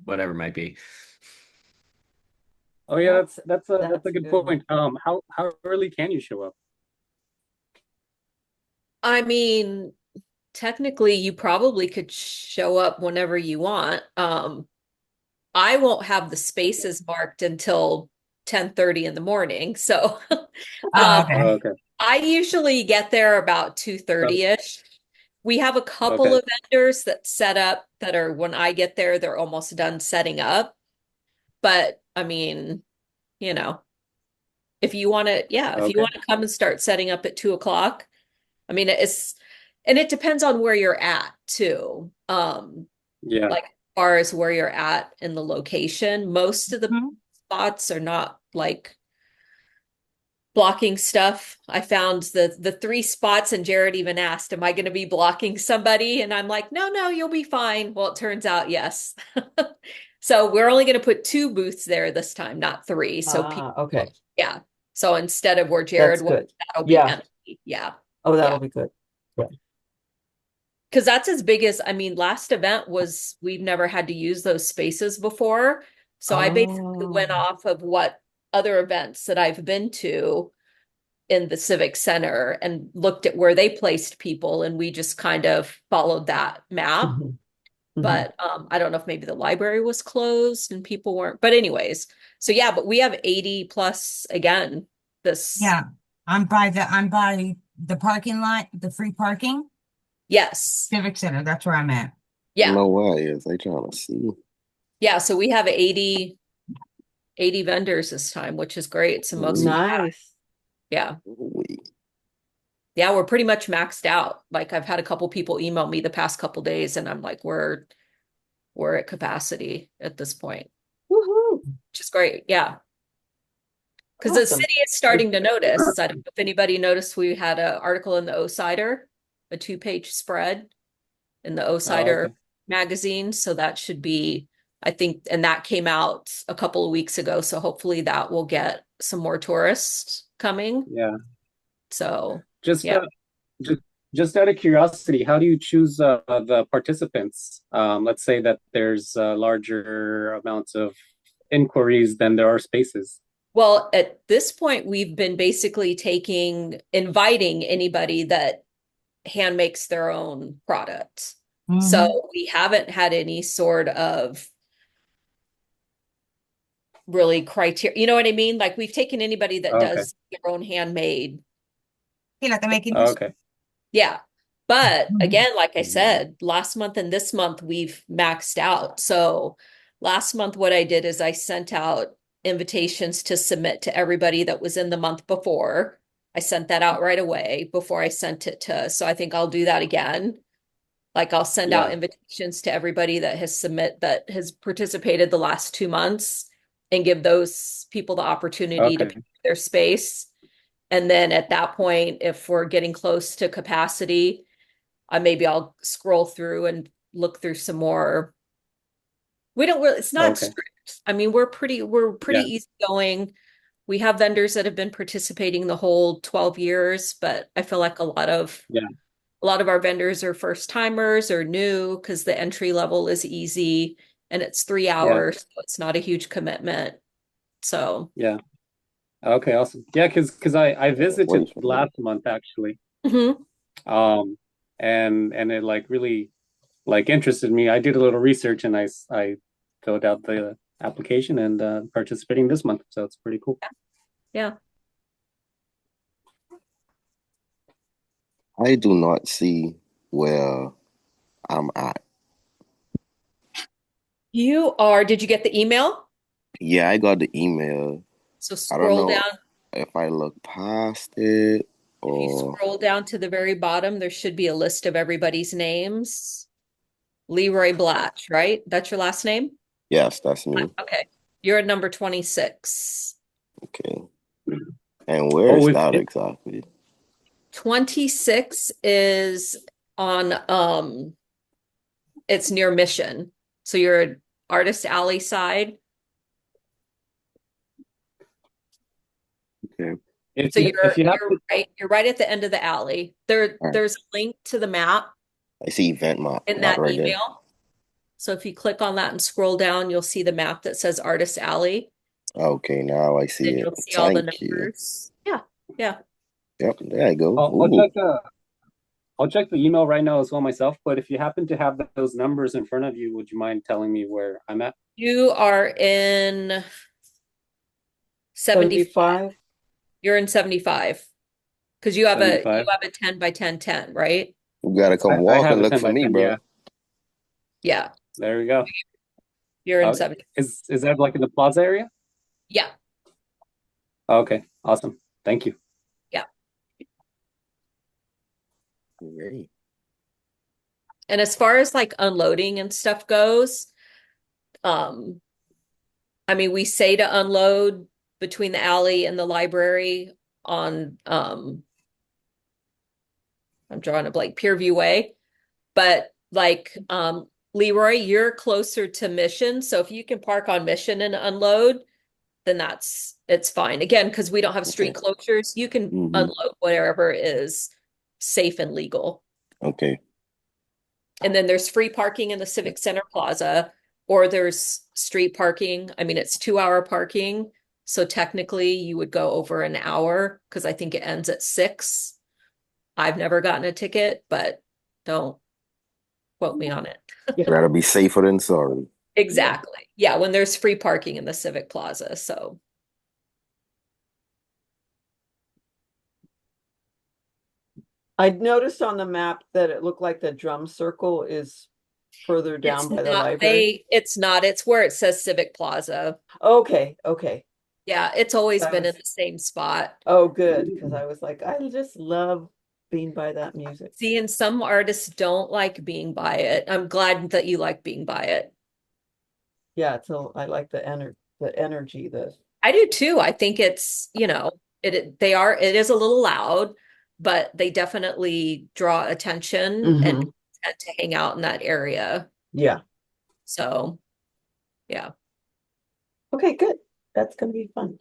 whatever it might be. Oh yeah, That's that's a good good. point. How early can you show up? I mean, technically you probably could show up whenever you want. I won't have the spaces marked until 10:30 in the morning. So Oh, um okay. Okay. I usually get there about 2:30-ish. We have a couple Okay. of vendors that set up that are when I get there, they're almost done setting up. But I mean, you know, if you want to, yeah, if you Okay. want to come and start setting up at 2 o'clock, I mean, and it depends on where you're at too. Yeah. Like as far as where you're at in the location, most of the Mhm. spots are not like blocking stuff. I found the 3 spots, and Jared even asked, "Am I going to be blocking somebody?" And I'm like, "No, no, you'll be fine." Well, it turns out yes. So we're only going to put 2 booths there this time, not 3. So people, Okay. yeah. So instead of where That's Jared was, good. that'll be Yeah. empty. Yeah. Oh, Yeah. that'll be good. Yeah. Because that's as big as, I mean, last event was we've never had to use those spaces before. So I basically went Oh. off of what other events that I've been to in the Civic Center and looked at where they placed people, and we just kind of followed that map. Mhm. Mhm. But I don't know if maybe the library was closed and people weren't. But anyways, so yeah, but we have 80 plus again this. Yeah, I'm by the parking lot, the free parking, Yes. Civic Center. That's where I'm at. Yeah. No way is they trying to see. Yeah. So we have 80 vendors this time, which is great. It's the most. Nice. Yeah. Ooh-wee. Yeah, we're pretty much maxed out. Like I've had a couple people email me the past couple days and I'm like, we're at capacity at this point, Woohoo! which is great. Yeah. Because the Awesome. city is starting to notice. I don't know if anybody noticed we had an article in the O-Sider, a 2-page spread in the O-Sider okay. magazine. So that should be, I think, and that came out a couple of weeks ago. So hopefully that will get some more tourists coming. Yeah. So Just yeah. just just out of curiosity, how do you choose the participants? Let's say that there's larger amounts of inquiries than there are spaces. Well, at this point, we've been basically inviting anybody that hand makes their own product. Mhm. So we haven't had any sort of really criteria. You know what I mean? Like we've taken anybody that Okay. does their own handmade. Feel like I'm making this. Okay. Yeah. But Mhm. again, like I said, last month and this month we've maxed out. So last month, what I did is I sent out invitations to submit to everybody that was in the month before. I sent that out right away before I sent it to, so I think I'll do that again. Like I'll send out Yeah. invitations to everybody that has participated the last 2 months and give those people the opportunity to Okay. pick their space. And then at that point, if we're getting close to capacity, maybe I'll scroll through and look through some more. We don't really, it's not Okay. strict. I mean, we're pretty Yeah. easygoing. We have vendors that have been participating the whole 12 years, but I feel like Yeah. a lot of our vendors are first timers or new because the entry level is easy and it's 3 hours, so it's not a huge commitment. So Yeah. Okay, awesome. Yeah, because I visited Wait for me. last month actually. mhm. Um and it like really like interested me. I did a little research and I filled out the application and participating this month. So it's pretty cool. Yeah. I do not see where I'm at. Did you get the email? Yeah, I got the email. So I don't scroll know down. if I look past it If you or scroll down to the very bottom, there should be a list of everybody's names. Leroy Blatch, right? That's your last name? yes, that's me. Okay. You're at number 26. Okay. And where Oh, is that exactly? 26 is on it's near Mission. So you're Artist Alley side. Okay. So if you have you're right at the end of the alley. All right. There's a link to the map I see event map in that right there. email. So if you click on that and scroll down, you'll see the map that says Artist Alley. Okay, now I see Then it. you'll see all the Thank you. numbers. Yeah. Yeah. Yep, there I go. I'll check the email right now as well myself. But if you happen to have those numbers in front of you, would you mind telling me where I'm at? You are in 75. 75. You're in 75 because you have a 75. 10 by 10 10, right? You gotta come I walk have and a look 10 for by me, 10, bro. yeah. Yeah. There we go. You're in 70. Is that like in the plaza area? Yeah. Okay, awesome. Thank you. Yeah. Great. And as far as like unloading and stuff goes, I mean, we say to unload between the alley and the library on I'm drawing a blank, Pierview Way. But like Leroy, you're closer to Mission. So if you can park on Mission and unload, then it's fine. Again, because we don't have street closures, you can unload whatever is safe and legal. Okay. And then there's free parking in the Civic Center Plaza, or there's street parking. I mean, it's 2-hour parking. So technically you would go over an hour because I think it ends at 6. I've never gotten a ticket, but don't quote me on it. Rather be safer than sorry. Exactly. Yeah, when there's free parking in the Civic Plaza. So I noticed on the map that it looked like the drum circle is further down by the library. It's not. It's where it says Civic Plaza. Okay, okay. Yeah, it's always been in the same spot. Oh, good, because I was like, I just love being by that music. See, and some artists don't like being by it. I'm glad that you like being by it. Yeah, so I like the energy that I do too. I think it's, it is a little loud, but they definitely draw attention and Mhm. tend to hang out in that area. Yeah. So, yeah. Okay, good. That's gonna be fun.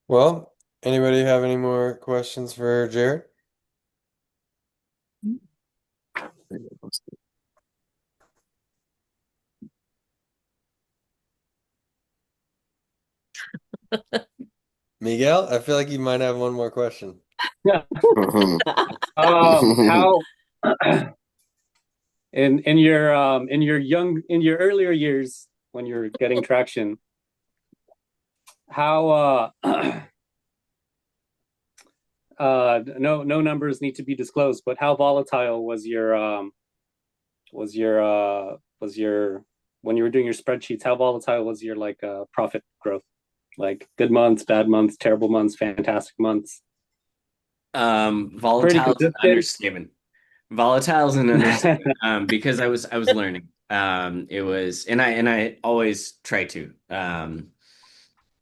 Well, anybody have any more questions for Jared? Miguel, I feel like you might have one more question. How in your earlier years when you're getting traction, how no numbers need to be disclosed, but how volatile was your when you were doing your spreadsheets, how volatile was your profit growth? Like good months, bad months, terrible months, fantastic months? Pretty Volatile is an consistent. understatement. Volatile is an understatement. Because I was learning. It was, and I always try to. But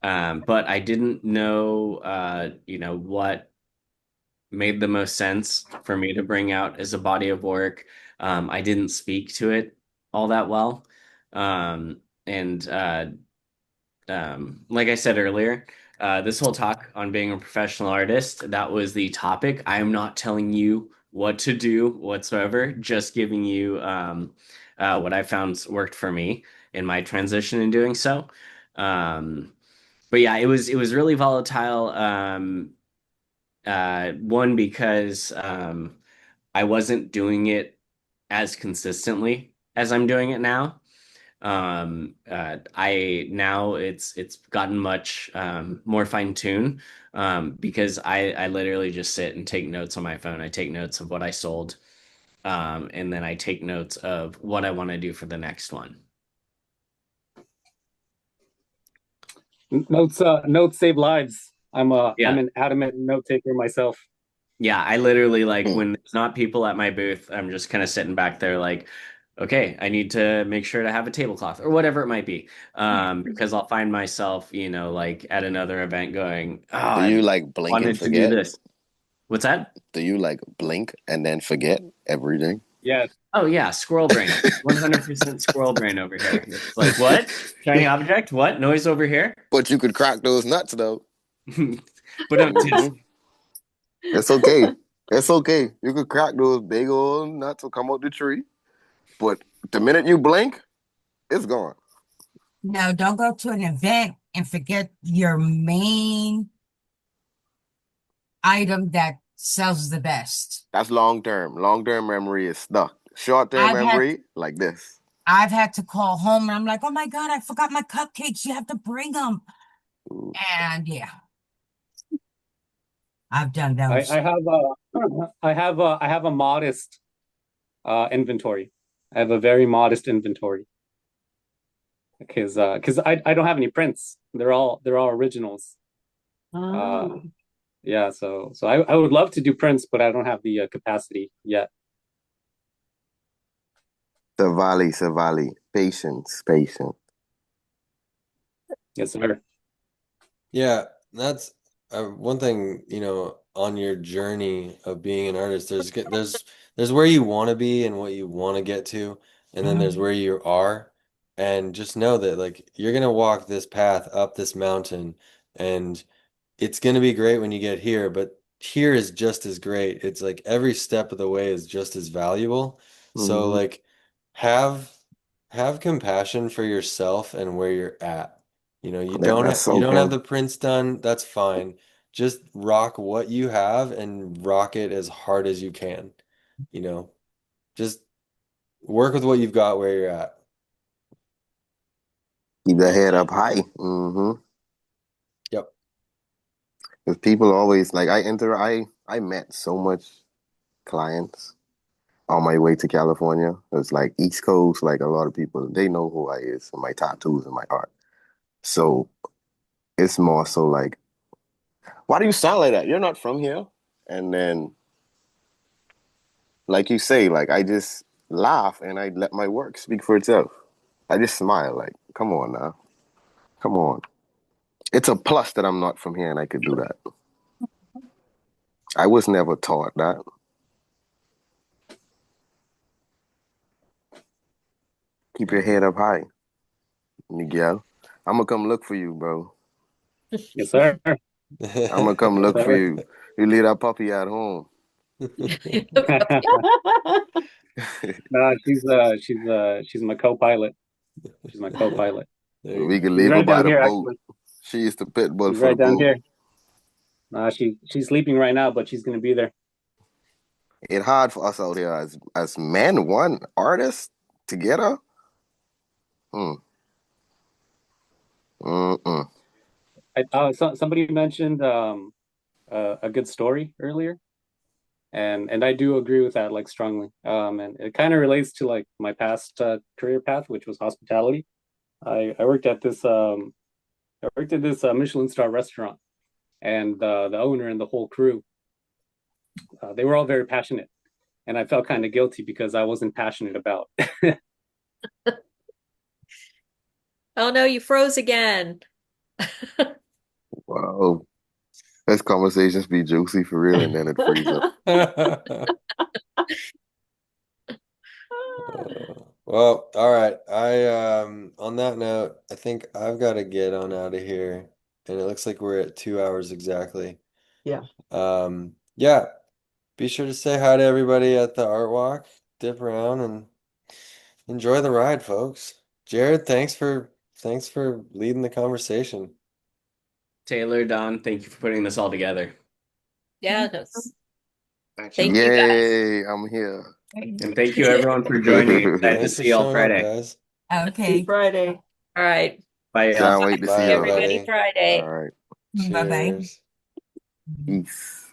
I didn't know, what made the most sense for me to bring out as a body of work. I didn't speak to it all that well. And like I said earlier, this whole talk on being a professional artist, that was the topic. I am not telling you what to do whatsoever, just giving you what I found worked for me in my transition in doing so. But yeah, it was really volatile. One because I wasn't doing it as consistently as I'm doing it now. I now it's gotten much more fine-tuned because I literally just sit and take notes on my phone. I take notes of what I sold, and then I take notes of what I want to do for the next one. Notes save lives. I'm Yeah. an adamant note taker myself. Yeah, I literally when there's not people at my booth, I'm just kind of sitting back there like, okay, I need to make sure to have a tablecloth or whatever it might be. Because I'll find myself, at another event going, oh, Do I you like blink and wanted to do forget? this. What's that? Do you like blink and then forget everything? Yes. Oh yeah, squirrel brain. 100% squirrel brain over here. It's like, what? Shiny object? What? Noise over here? But you could crack those nuts though. But It's okay. It's okay. You could crack those big old nuts will come out the tree. But the minute you blink, it's gone. No, don't go to an event and forget your main item that sells the best. That's long term. Long term memory is stuck. Short term memory, like this. I've had to call home and I'm like, oh my God, I forgot my cupcakes. You have to bring them. Ooh. And yeah, I've done I those. I have a modest inventory. I have a very modest inventory because I don't have any prints. They're all originals. Oh. Yeah, so I would love to do prints, but I don't have the capacity yet. Savali. Patience. Yes, sir. Yeah, that's one thing, on your journey of being an artist, there's where you want to be and what you want to get to, and then there's where you are. And just know that like you're gonna walk this path up this mountain and it's gonna be great when you get here, but here is just as great. It's like every step of the way is just as valuable. So like have have compassion for yourself and where you're at. You don't That's you so don't have cool. the prints done, that's fine. Just rock what you have and rock it as hard as you can. Just work with what you've got where you're at. Keep the head up high. Yep. Because people always like I met so much clients on my way to California. It's like East Coast, like a lot of people, they know who I is and my tattoos and my art. So it's more so like why do you sound like that? You're not from here. And then, like you say, like I just laugh and I let my work speak for itself. I just smile, like, come on now. Come on. It's a plus that I'm not from here and I could do that. I was never taught that. Keep your head up high, Miguel. I'm gonna come look for you, bro. Yes, sir. I'm gonna come look for you. You leave that puppy at home. No, she's my co-pilot. She's my co-pilot. We can She's leave her right by down the here, boat. actually. She is the pit bull She's for the right down boat. here. She's sleeping right now, but she's gonna be there. It's hard for us out here as men, one artist together. Mm-mm. Somebody mentioned a good story earlier, and I do agree with that like strongly. And it kind of relates to like my past career path, which was hospitality. I worked at this Michelin star restaurant, and the owner and the whole crew, they were all very passionate, and I felt kind of guilty because I wasn't passionate about. Oh no, you froze again. Wow. This conversations be juicy for real and then it frees up. Well, all right. On that note, I think I've got to get on out of here. And it looks like we're at 2 hours exactly. Yeah. Yeah. Be sure to say hi to everybody at the art walk. Dip around and enjoy the ride, folks. Jared, thanks for leading the conversation. Taylor, Don, thank you for putting this all together. Yeah, Thank you. thank you guys. Yay, I'm here. And thank you everyone for joining. Excited to Thanks for see you all showing up, Friday. guys. Happy Okay. Friday. All right. Bye, y'all. Can't wait to Bye, see y'all. Everybody everybody. Friday. All right. Bye-bye. Cheers. Peace.